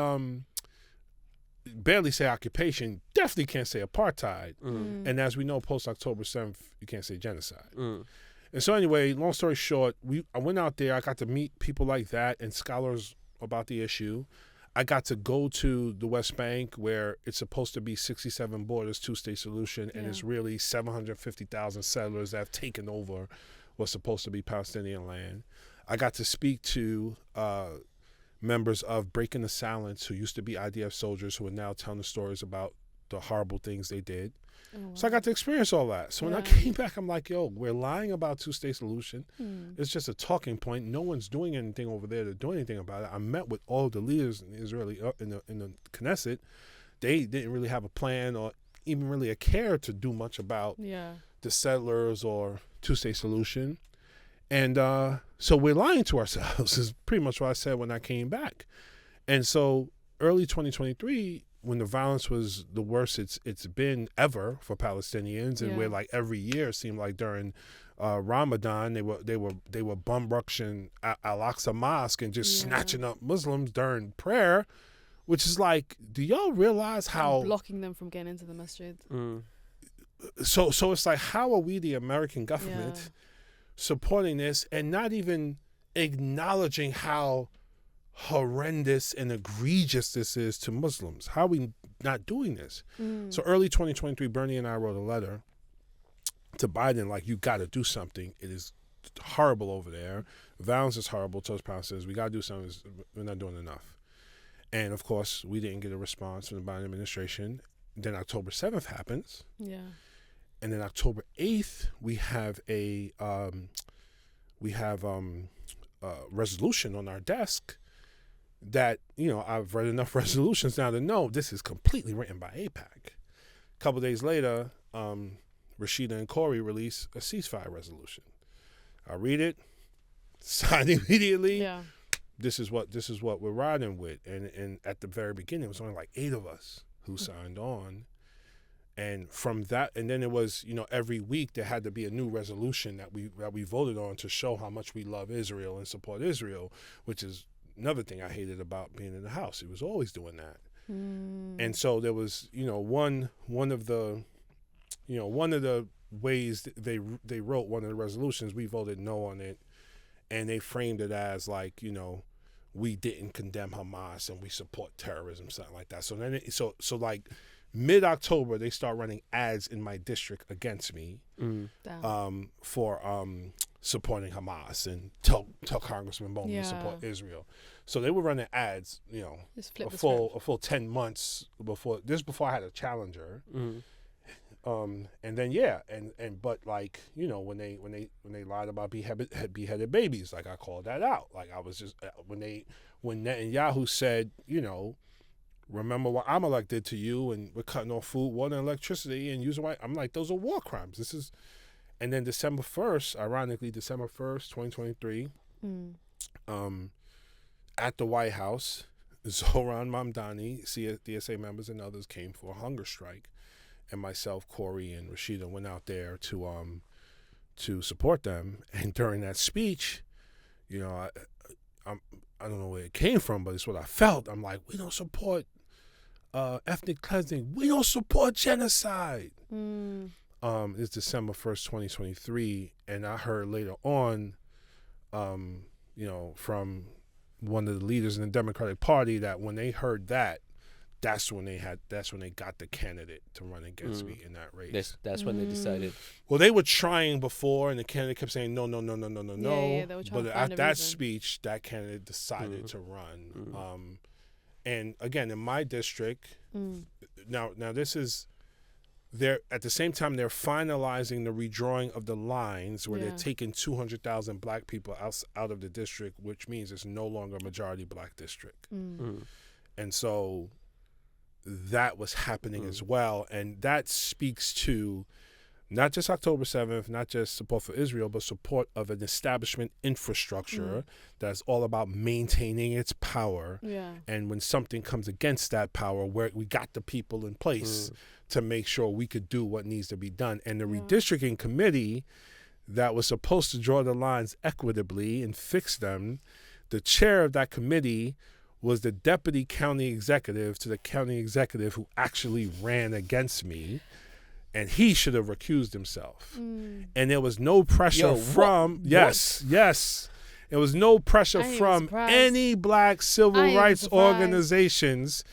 barely say occupation. Definitely can't say apartheid. And as we know, post-October 7th, you can't say genocide. And so anyway, long story short, I went out there. I got to meet people like that and scholars about the issue. I got to go to the West Bank, where it's supposed to be 67 borders, two-state solution, and it's really 750,000 settlers that have taken over what's supposed to be Palestinian land. I got to speak to members of Breaking the Silence, who used to be IDF soldiers, who are now telling the stories about the horrible things they did. So I got to experience all that. So when I came back, I'm like, yo, we're lying about two-state solution. It's just a talking point. No one's doing anything over there to do anything about it. I met with all the leaders in Israeli in the Knesset. They didn't really have a plan or even really a care to do much about the settlers or two-state solution. And so we're lying to ourselves is pretty much what I said when I came back. And so early 2023, when the violence was the worst it's been ever for Palestinians, and where like every year it seemed like during Ramadan they were bum rushing Al-Aqsa Mosque and just snatching up Muslims during prayer, which is like, do y'all realize how
blocking them from getting into the masjid?
So it's like, how are we, the American government, supporting this and not even acknowledging how horrendous and egregious this is to Muslims? How are we not doing this? So early 2023, Bernie and I wrote a letter to Biden, like, you got to do something. It is horrible over there. Violence is horrible towards Palestinians. We got to do something. We're not doing enough. And of course, we didn't get a response from the Biden administration. Then October 7th happens. And then October 8th, we have a resolution on our desk that, you know, I've read enough resolutions now to know this is completely written by AIPAC. A couple days later, Rashida and Corey release a ceasefire resolution. I read it, sign immediately. This is what we're riding with. And at the very beginning, it was only like 8 of us who signed on. And from that, and then it was, you know, every week there had to be a new resolution that we voted on to show how much we love Israel and support Israel, which is another thing I hated about being in the House. It was always doing that. And so there was, you know, one of the ways they wrote one of the resolutions, we voted no on it, and they framed it as like, you know, we didn't condemn Hamas and we support terrorism, something like that. So then so like mid-October, they start running ads in my district against me for supporting Hamas and tell Congressman Bowman to support Israel. So they were running ads, you know, a full 10 months before I had a challenger. And then but like, you know, when they lied about beheaded babies, like I called that out. Like I was just when Netanyahu said, you know, remember what Amalek did to you, and we're cutting off food, water, and electricity, and using white. I'm like, those are war crimes. This is, and then December 1st, 2023, at the White House, Zohran Mamdani, DSA members and others came for a hunger strike, and myself, Corey, and Rashida went out there to support them. And during that speech, you know, I don't know where it came from, but it's what I felt. I'm like, we don't support ethnic cleansing. We don't support genocide. It's December 1st, 2023, and I heard later on, you know, from one of the leaders in the Democratic Party that when they heard that, that's when they got the candidate to run against me in that race.
That's when they decided.
Well, they were trying before, and the candidate kept saying no.
They were
But at that speech, that candidate decided to run. And again, in my district, now this is, they're at the same time they're finalizing the redrawing of the lines where they're taking 200,000 black people out of the district, which means it's no longer a majority black district. And so that was happening as well, and that speaks to not just October 7th, not just support for Israel, but support of an establishment infrastructure that's all about maintaining its power.
Yeah.
And when something comes against that power, where we got the people in place to make sure we could do what needs to be done. And the redistricting committee that was supposed to draw the lines equitably and fix them, the chair of that committee was the deputy county executive to the county executive who actually ran against me. And he should have recused himself. And there was no pressure from yes. There was no pressure from any black civil rights organizations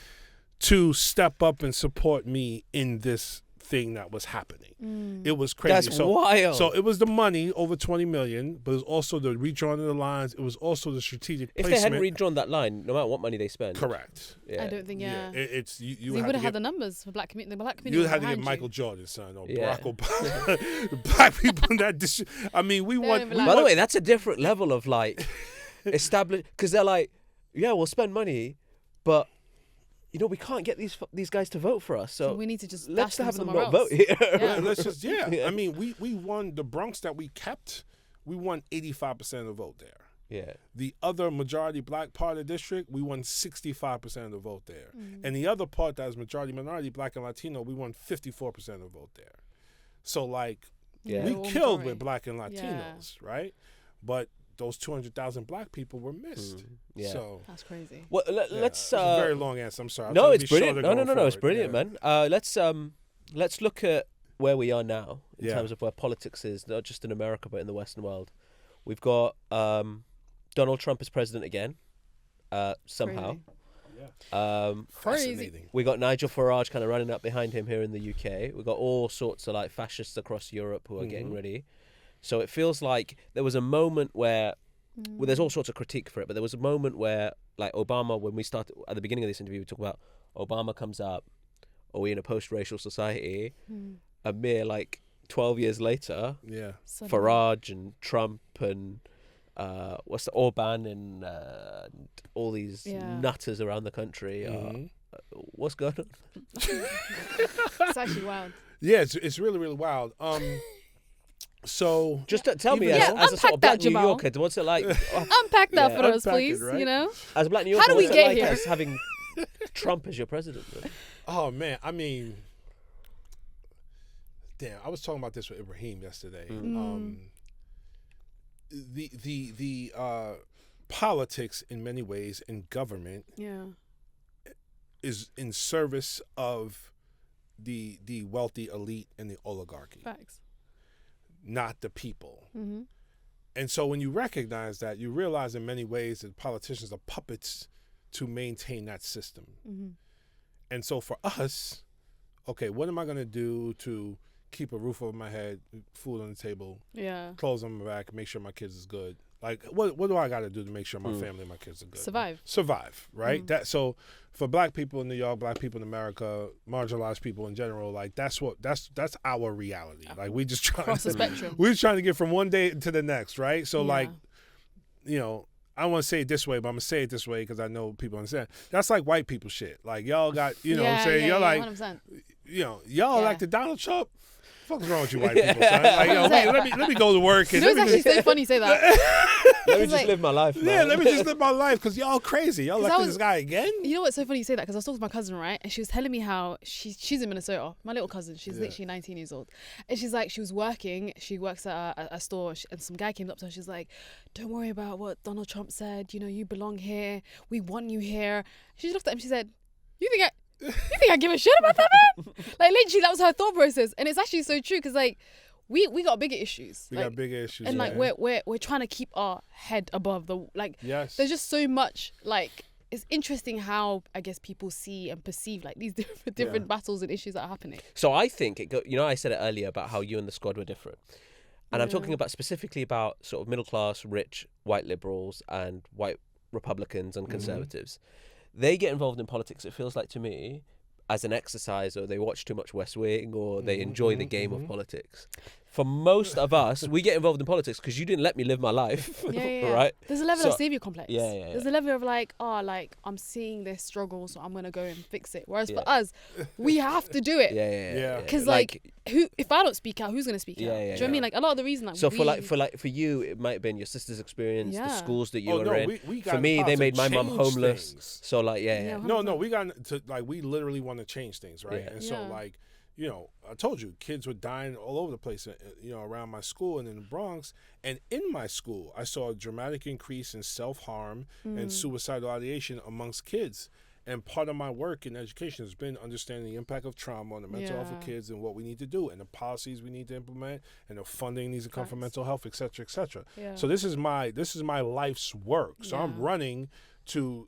to step up and support me in this thing that was happening. It was crazy.
That's wild.
So it was the money, over $20 million, but it was also the redrawing of the lines. It was also the strategic placement.
If they hadn't redrawn that line, no matter what money they spend.
Correct.
I don't think,
It's you
would have had the numbers for black community. The black community.
You had to get Michael Jordan, son, or Barack Obama. Black people in that district. I mean, we want.
By the way, that's a different level of like established, because they're like, yeah, we'll spend money, but you know, we can't get these guys to vote for us, so
we need to just
let's have them not
else.
vote here.
Let's just I mean, we won the Bronx that we kept. We won 85% of the vote there.
Yeah.
The other majority black part of the district, we won 65% of the vote there. And the other part that is majority minority black and Latino, we won 54% of the vote there. So like we killed with black and Latinos, right? But those 200,000 black people were missed. So
that's crazy.
Well, let's.
It's a very long answer. I'm sorry.
No, it's brilliant. No, it's brilliant, man. Let's look at where we are now in terms of where politics is, not just in America but in the Western world. We've got Donald Trump as president again, somehow.
Fascinating.
We got Nigel Farage kind of running up behind him here in the UK. We've got all sorts of like fascists across Europe who are getting ready. So it feels like there was a moment where, well, there's all sorts of critique for it, but there was a moment where, like Obama, when we started at the beginning of this interview, we talked about Obama comes up, are we in a post-racial society? A mere like 12 years later, Farage and Trump and what's the Orban and all these nutters around the country. What's going on?
It's actually wild.
Yeah, it's really, really wild. So
just tell me, as a sort of black New Yorker, what's it like?
Unpack that for us, please. Right? You know,
as a black New Yorker,
how do we get
like
here?
as having Trump as your president?
Oh man, I mean, damn, I was talking about this with Ibrahim yesterday. The politics in many ways in government is in service of the wealthy elite and the oligarchy.
Facts.
Not the people. And so when you recognize that, you realize in many ways that politicians are puppets to maintain that system. And so for us, okay, what am I going to do to keep a roof over my head, food on the table, clothes on my back, make sure my kids is good? Like, what do I got to do to make sure my family and my kids are good? Survive, right? That so for black people in New York, black people in America, marginalized people in general, like that's our reality. Like we just trying
across the spectrum.
We're trying to get from one day to the next, right? So like, you know, I don't want to say it this way, but I'm gonna say it this way because I know people understand. That's like white people shit. Like y'all got, you know, what I'm saying, y'all like,
100%.
you know, y'all like the Donald Trump. What the fuck is wrong with you white people, son? Like, yo, let me go to work. And
it's actually so funny you say that.
Let me just live my life, man.
Yeah, let me just live my life because y'all crazy. Y'all like this guy again?
You know what's so funny you say that? Because I was talking to my cousin, right? And she was telling me how she's in Minnesota. My little cousin, she's literally 19 years old. And she's like, she was working. She works at a store. And some guy came up to her. She's like, don't worry about what Donald Trump said. You know, you belong here. We want you here. She just looked at him. She said, you think I give a shit about that, man? Like, literally, that was her thought process. And it's actually so true because, like, we got bigger issues.
We got bigger issues.
And, like, we're trying to keep our head above the, like, there's just so much, like, it's interesting how, I guess, people see and perceive, like, these different battles and issues that are happening.
So I think, I said it earlier about how you and the squad were different. And I'm talking about specifically about sort of middle class, rich, white liberals and white Republicans and conservatives. They get involved in politics, it feels like to me, as an exercise, or they watch too much West Wing, or they enjoy the game of politics. for most of us, we get involved in politics because you didn't let me live my life, right?
There's a level of savior complex.
Yeah.
There's a level of like, I'm seeing this struggle, so I'm gonna go and fix it. Whereas for us, we have to do it.
Yeah.
Because who? If I don't speak out, who's gonna speak out? Do you know what I mean? Like a lot of the reason.
So for you, it might have been your sister's experience, the schools that you were in. For me, they made my mum homeless.
Things.
So
No, we got to we literally want to change things, right? And so I told you, kids were dying all over the place, around my school and in the Bronx. And in my school, I saw a dramatic increase in self-harm and suicidal ideation amongst kids. And part of my work in education has been understanding the impact of trauma on the mental health of kids and what we need to do and the policies we need to implement and the funding needs to come from mental health, et cetera, et cetera. Yeah. So this is my life's work. So I'm running to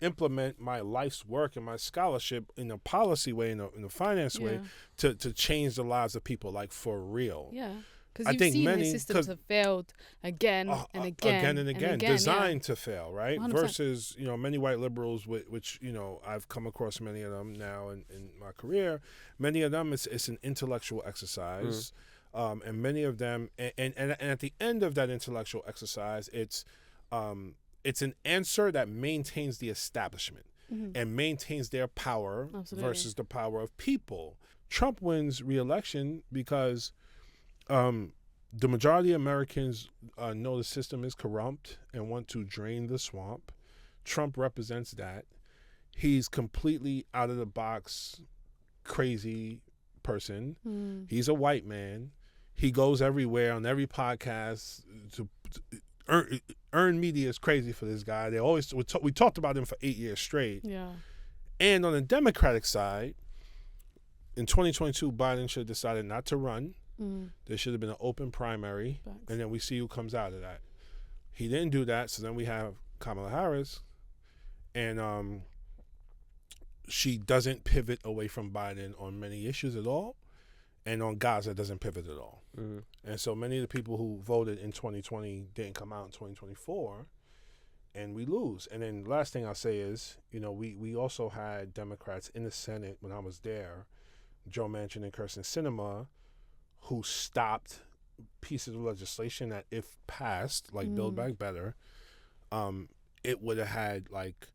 implement my life's work and my scholarship in a policy way, in a finance way, to change the lives of people, like for real.
Yeah. Because you've seen the systems have failed again and again,
designed to fail, right? 100%. Versus, many white liberals, which I've come across many of them now in my career. Many of them, it's an intellectual exercise. And many of them, and at the end of that intellectual exercise, it's an answer that maintains the establishment and maintains their power versus the power of people. Trump wins re-election because the majority of Americans know the system is corrupt and want to drain the swamp. Trump represents that. He's completely out of the box, crazy person. He's a white man. He goes everywhere on every podcast to earn media is crazy for this guy. We talked about him for 8 years straight. Yeah. And on the Democratic side, in 2022, Biden should have decided not to run. There should have been an open primary, and then we see who comes out of that. He didn't do that, so then we have Kamala Harris, and she doesn't pivot away from Biden on many issues at all, and on Gaza doesn't pivot at all. And so many of the people who voted in 2020 didn't come out in 2024, and we lose. And then the last thing I'll say is, we also had Democrats in the Senate when I was there, Joe Manchin and Kyrsten Sinema, who stopped pieces of legislation that, if passed, like Build Back Better, it would have had like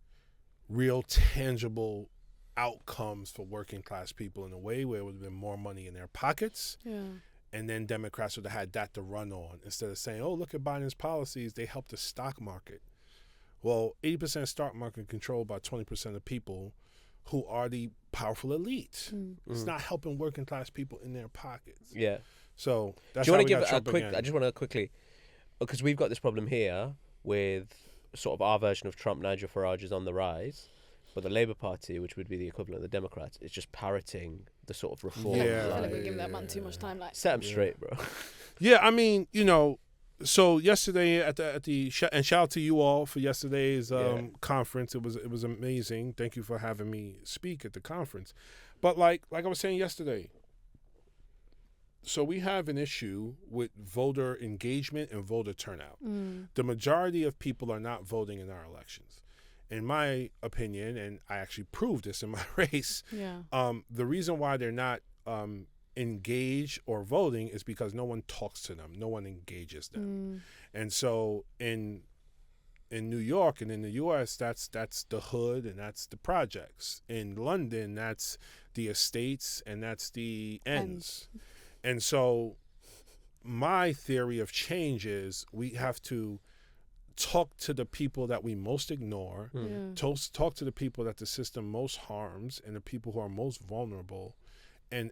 real tangible outcomes for working class people in a way where it would have been more money in their pockets. Yeah. And then Democrats would have had that to run on instead of saying, oh, look at Biden's policies. They help the stock market. Well, 80% of stock market controlled by 20% of people who are the powerful elite. It's not helping working class people in their pockets. Yeah. So that's
do you want to give a quick? I just want to quickly, because we've got this problem here with sort of our version of Trump. Nigel Farage is on the rise, but the Labour Party, which would be the equivalent of the Democrats, is just parroting the sort of reform.
I feel like we're giving that man too much time. Like,
set him straight, bro.
Yeah, I mean, so yesterday at the and shout out to you all for yesterday's conference. It was amazing. Thank you for having me speak at the conference. But like I was saying yesterday, so we have an issue with voter engagement and voter turnout. The majority of people are not voting in our elections. In my opinion, and I actually proved this in my race, the reason why they're not engaged or voting is because no one talks to them, no one engages them. And so in New York and in the US, that's the hood and that's the projects. In London, that's the estates and that's the ends. And so my theory of change is we have to talk to the people that we most ignore, talk to the people that the system most harms and the people who are most vulnerable, and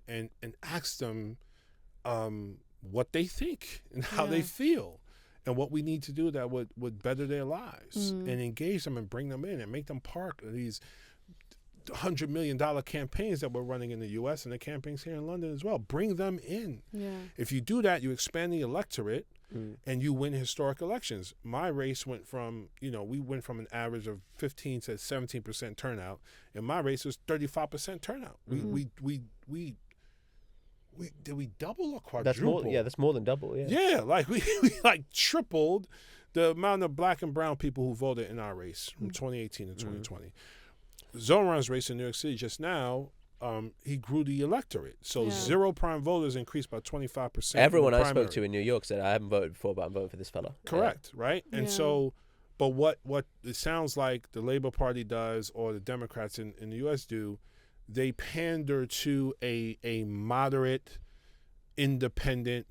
ask them what they think and how they feel and what we need to do that would better their lives, and engage them and bring them in and make them part of these $100 million campaigns that we're running in the U.S. and the campaigns here in London as well. Bring them in. Yeah. If you do that, you expand the electorate and you win historic elections. My race went from, we went from an average of 15 to 17% turnout, and my race was 35% turnout. Did we double or quadruple?
That's more than double.
Yeah, like we like tripled the amount of black and brown people who voted in our race from 2018 to 2020. Zoran's race in New York City just now, he grew the electorate. So zero prime voters increased by 25%.
Everyone I spoke to in New York said, I haven't voted before, but I'm voting for this fella.
Correct, right? And so, but what it sounds like the Labor Party does, or the Democrats in the U.S. do, they pander to a moderate, independent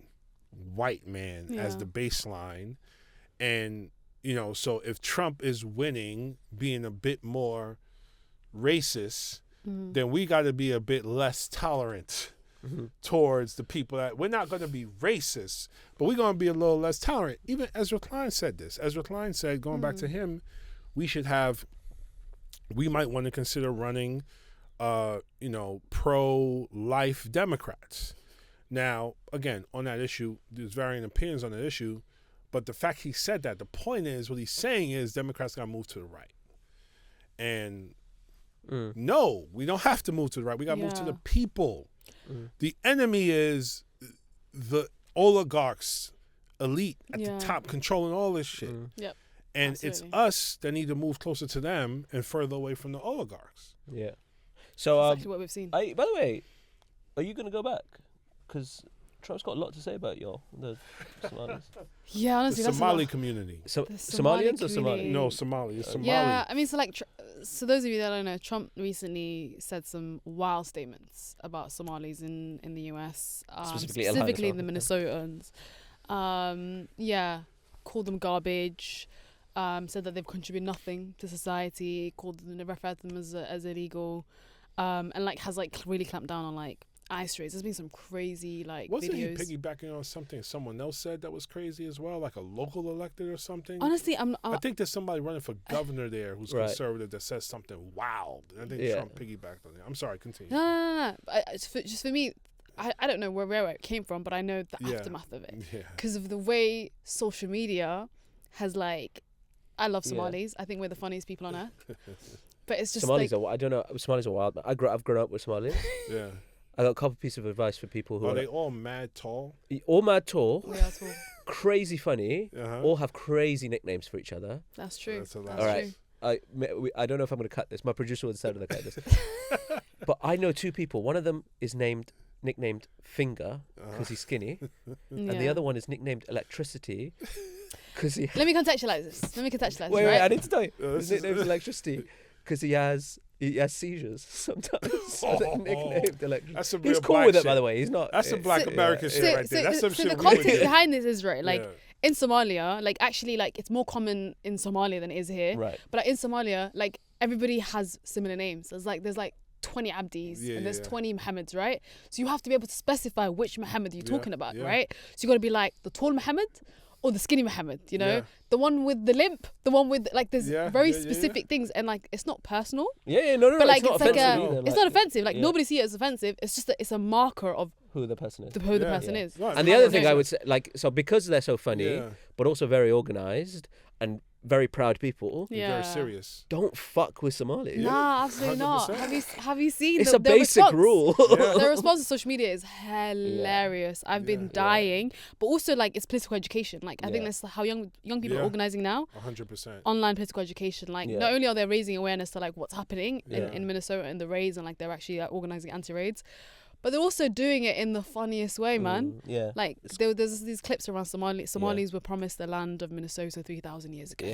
white man as the baseline. And, so if Trump is winning, being a bit more racist, then we got to be a bit less tolerant towards the people that we're not going to be racist, but we're going to be a little less tolerant. Even Ezra Klein said this. Ezra Klein said, going back to him, we might want to consider running, pro-life Democrats. Now, again, on that issue, there's varying opinions on that issue, but the fact he said that, the point is, what he's saying is Democrats got to move to the right. And no, we don't have to move to the right. We got to move to the people. The enemy is the oligarchs, elite at the top, controlling all this shit.
Yep.
And
Absolutely.
it's us that need to move closer to them and further away from the oligarchs.
Yeah. So,
That's exactly what we've seen.
by the way, are you going to go back? Because Trump's got a lot to say about y'all, the Somalis.
Yeah, honestly,
The
that's
Somali community.
So,
The Somali
Somalians or
community.
Somali?
No, Somali. It's Somali.
Yeah, I mean, so those of you that don't know, Trump recently said some wild statements about Somalis in the US, specifically the Minnesotans. Called them garbage. Said that they've contributed nothing to society. Referred them as illegal, and has really clamped down on ICE raids. There's been some crazy
Wasn't
videos.
he piggybacking on something someone else said that was crazy as well, like a local elected or something?
Honestly,
I think there's somebody running for governor there who's conservative that says something wild. And I think Trump piggybacked on it. I'm sorry, continue.
No. Just for me, I don't know where it came from, but I know the aftermath of it. Because of the way social media has I love Somalis. I think we're the funniest people on earth. But it's just
Somalis I don't know. Somalis are wild. I've grown up with Somalis.
Yeah.
I got a couple pieces of advice for people who
are they all mad tall?
All mad tall.
Yeah, tall.
Crazy funny. All have crazy nicknames for each other.
That's true.
That's a lot.
All right. I don't know if I'm going to cut this. My producer would decide to cut this. But I know two people. One of them is nicknamed Finger because he's skinny, and the other one is nicknamed Electricity because he.
Let me contextualize this.
Wait, I need to tell you. His nickname's Electricity because he has seizures sometimes. So they're nicknamed Electricity.
That's some real
He's cool
black
with it,
shit.
by the way. He's not.
That's some black American shit right there. That's some shit.
So the context behind this is in Somalia, actually, it's more common in Somalia than it is here.
Right.
But in Somalia, everybody has similar names. There's 20 Abdis and there's 20 Muhammads, right? So you have to be able to specify which Muhammad you're talking about, right? So you got to be the tall Muhammad or the skinny Muhammad, the one with the limp, the one with there's very specific things, and it's not personal.
No.
But
it's not offensive.
it's not offensive. Nobody sees it as offensive. It's just that it's a marker of
who the person is.
Who the person is.
Right.
And the other thing I would say, so because they're so funny, but also very organized and very proud people,
very serious.
Don't fuck with Somalis.
Nah, absolutely 100%. Not. Have you seen?
It's a basic rule.
The response to social media is hilarious. I've been dying, but also it's political education. I think that's how young people are organizing now.
100%.
Online political education. Not only are they raising awareness to what's happening in Minnesota and the raids, and they're actually organizing anti-raids. But they're also doing it in the funniest way, man. There's these clips around Somalis were promised the land of Minnesota 3,000 years ago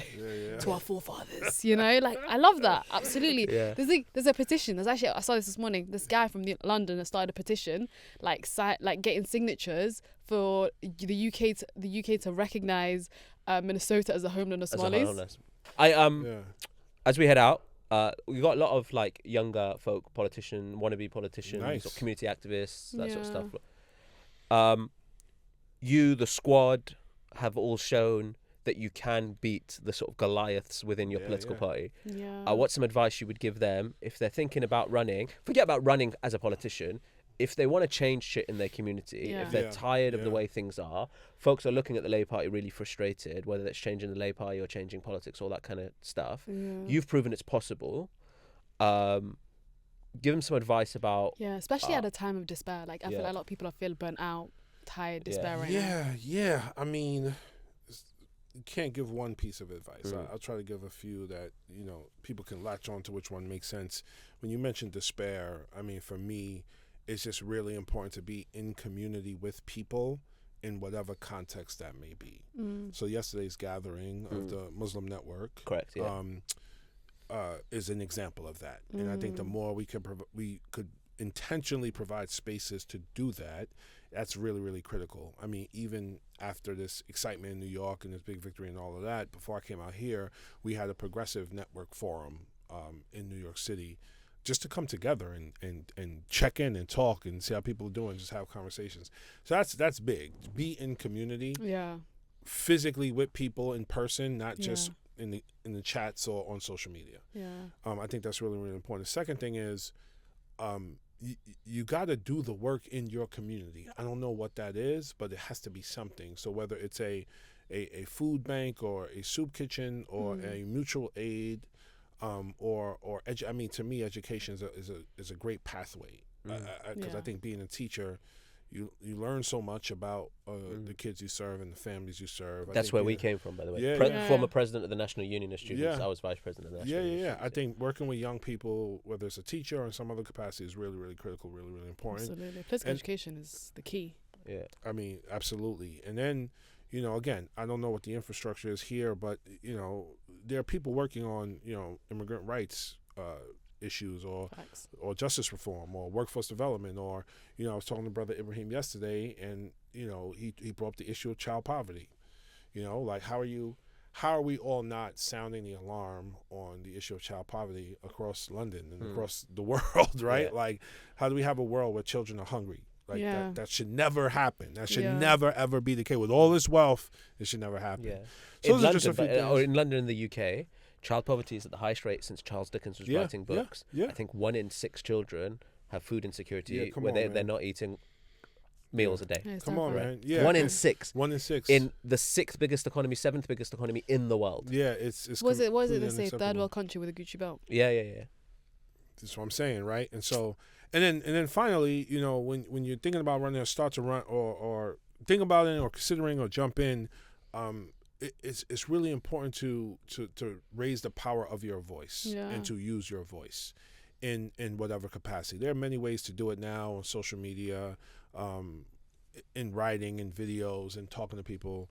to our forefathers. I love that. Absolutely. Yeah. There's a petition. I saw this morning. This guy from London has started a petition, getting signatures for the UK to recognise Minnesota as a homeland of Somalis.
As we head out. We got a lot of younger folk, wannabe politicians, or community activists, that sort of stuff. You, the squad, have all shown that you can beat the sort of Goliaths within your political party.
Yeah.
What's some advice you would give them if they're thinking about running? Forget about running as a politician. If they want to change shit in their community, if they're tired of the way things are, folks are looking at the Labour Party really frustrated, whether that's changing the Labour Party or changing politics, all that kind of stuff. Yeah. You've proven it's possible. Give them some advice about...
Yeah, especially at a time of despair. I feel like a lot of people feel burnt out, tired, despair right now.
Yeah. I mean, can't give one piece of advice. I'll try to give a few that, people can latch on to which one makes sense. When you mentioned despair, I mean, for me, it's just really important to be in community with people in whatever context that may be. So yesterday's gathering of the Muslim Network,
correct, yeah.
Is an example of that. And I think the more we could intentionally provide spaces to do that, that's really, really critical. I mean, even after this excitement in New York and this big victory and all of that, before I came out here, we had a progressive network forum in New York City just to come together and check in and talk and see how people are doing, just have conversations. So that's big. Be in community.
Yeah.
Physically with people in person, not just in the chats or on social media.
Yeah.
I think that's really, really important. The second thing is you got to do the work in your community. I don't know what that is, but it has to be something. So whether it's a food bank or a soup kitchen or a mutual aid, to me, education is a great pathway. Because I think being a teacher, you learn so much about the kids you serve and the families you serve.
That's where we came from, by the way. Former president of the National Union of Students. I was vice president of the National Union of Students.
I think working with young people, whether it's a teacher or in some other capacity, is really, really critical, really, really important.
Absolutely. Political education is the key.
Yeah. I
mean, absolutely. And then, again, I don't know what the infrastructure is here, but, there are people working on, immigrant rights issues or justice reform or workforce development or, I was talking to Brother Ibrahim yesterday and, he brought up the issue of child poverty. Like how are we all not sounding the alarm on the issue of child poverty across London and across the world, right? Yeah. Like how do we have a world where children are hungry? Like that should never happen. That should never, ever be the case. With all this wealth, it should never happen. Yeah.
So in London, in the UK, child poverty is at the highest rate since Charles Dickens was writing books. I think 1 in 6 children have food insecurity where they're not eating meals a day.
Yeah,
come on, man. Yeah.
1 in 6.
1 in 6.
In the 6th biggest economy, 7th biggest economy in the world.
Yeah, it's
was it they say third world country with a Gucci belt?
Yeah.
That's what I'm saying, right? And so and then finally, when you're thinking about running or start to run or think about it or considering or jump in, it's really important to raise the power of your voice and to use your voice in whatever capacity. There are many ways to do it now on social media, in writing and videos and talking to people.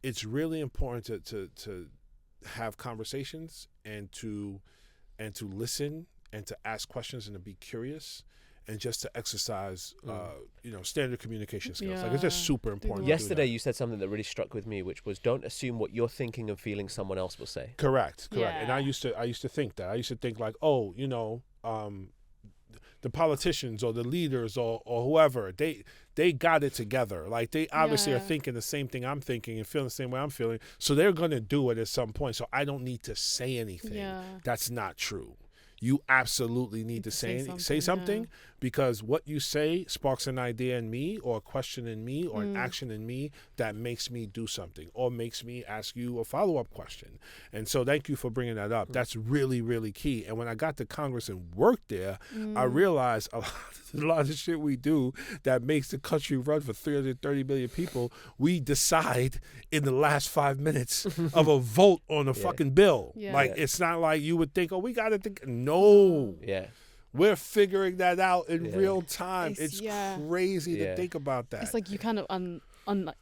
It's really important to have conversations and to listen and to ask questions and to be curious. And just to exercise, standard communication skills.
Yeah.
Like it's just super important.
Yesterday, you said something that really struck with me, which was don't assume what you're thinking and feeling someone else will say.
Correct.
Yeah.
And I used to think that. I used to think like, the politicians or the leaders or whoever, they got it together. Like they obviously are thinking the same thing I'm thinking and feeling the same way I'm feeling. So they're gonna do it at some point. So I don't need to say anything. Yeah. That's not true. You absolutely need to say something because what you say sparks an idea in me or a question in me or an action in me that makes me do something or makes me ask you a follow-up question. And so thank you for bringing that up. That's really, really key. And when I got to Congress and worked there, I realized a lot of the shit we do that makes the country run for 330 million people, we decide in the last 5 minutes of a vote on a fucking bill. Yeah. Like, it's not like you would think, we got to think. No.
Yeah.
We're figuring that out in real time. It's crazy to think about that.
It's like you kind of on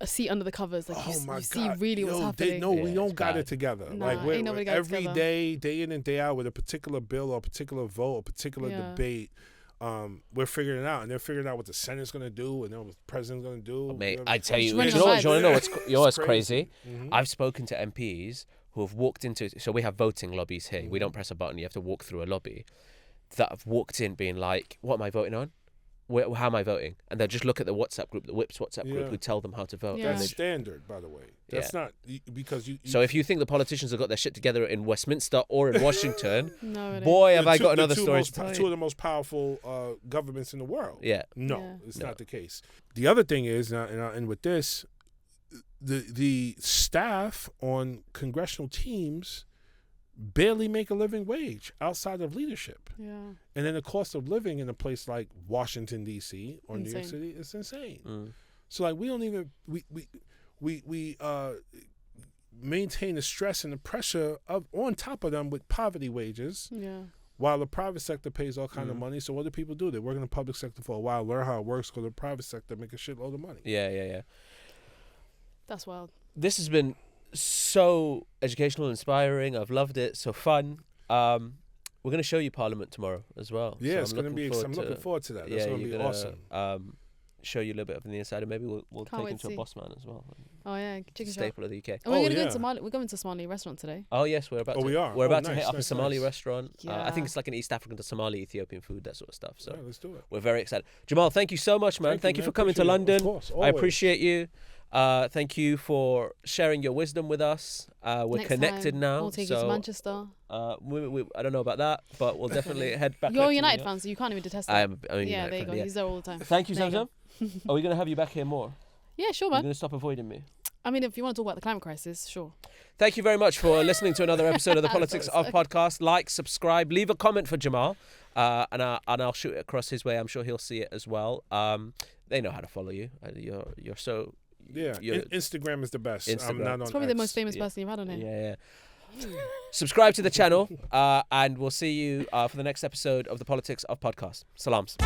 a seat under the covers, like you see really what's happening.
We don't got it together.
Nah,
like we're every day in and day out with a particular bill or a particular vote or a particular debate. We're figuring it out, and they're figuring out what the Senate's going to do, and then what the President's going to do.
Mate, I tell you, you want to know what's crazy? Mm-hmm. I've spoken to MPs who have walked into, so we have voting lobbies here. Mm-hmm. We don't press a button; you have to walk through a lobby. That have walked in being like, "What am I voting on? How am I voting?" And they'll just look at the WhatsApp group, the Whip's WhatsApp group, who tell them how to vote.
Yeah.
That's standard, by the way. That's not because you.
So if you think the politicians have got their shit together in Westminster or in Washington, boy, have I got another story to tell you.
Two of the most powerful governments in the world.
Yeah.
It's not the case. The other thing is, and with this, the staff on congressional teams barely make a living wage outside of leadership. Yeah. And then the cost of living in a place like Washington, D.C. or New York City is insane. So like we don't even maintain the stress and the pressure on top of them with poverty wages.
Yeah.
While the private sector pays all kind of money. So what do people do? They work in the public sector for a while, learn how it works, go to the private sector, make a shitload of money.
Yeah.
That's wild.
This has been so educational, inspiring. I've loved it. So fun. We're going to show you Parliament tomorrow as well.
Yeah,
so
it's going to be. I'm looking forward to that. That's going to be awesome.
Show you a little bit of the inside, and maybe we'll take him to a boss man as well.
Oh yeah, chicken
staple of the UK.
And we're going to go to we're going to Somali restaurant today.
Oh yes, we're about.
We are.
We're about to hit up a Somali restaurant.
Yeah.
I think it's like an East African to Somali Ethiopian food, that sort of stuff. So
let's do it.
We're very excited. Jamaal, thank you so much, man. Thank you for coming to London.
Of course,
I appreciate you. Thank you for sharing your wisdom with us. We're
Next
connected
time,
now.
We'll take you to Manchester.
I don't know about that, but we'll definitely head back.
You're a United fan, so you can't even detest that.
I mean,
yeah, there you go. He's there all the time.
Thank you, Zamzam. Are we going to have you back here more?
Yeah, sure,
You're
man.
going to stop avoiding me?
I mean, if you want to talk about the climate crisis, sure.
Thank you very much for listening to another episode of the Politics of Podcast. Like, subscribe, leave a comment for Jamaal, and I'll shoot it across his way. I'm sure he'll see it as well. They know how to follow you. You're so...
Yeah, Instagram is the best.
Instagram.
I'm not on
It's probably
X.
the most famous person you've had on here.
Yeah. Subscribe to the channel, and we'll see you for the next episode of the Politics of Podcast. Salams.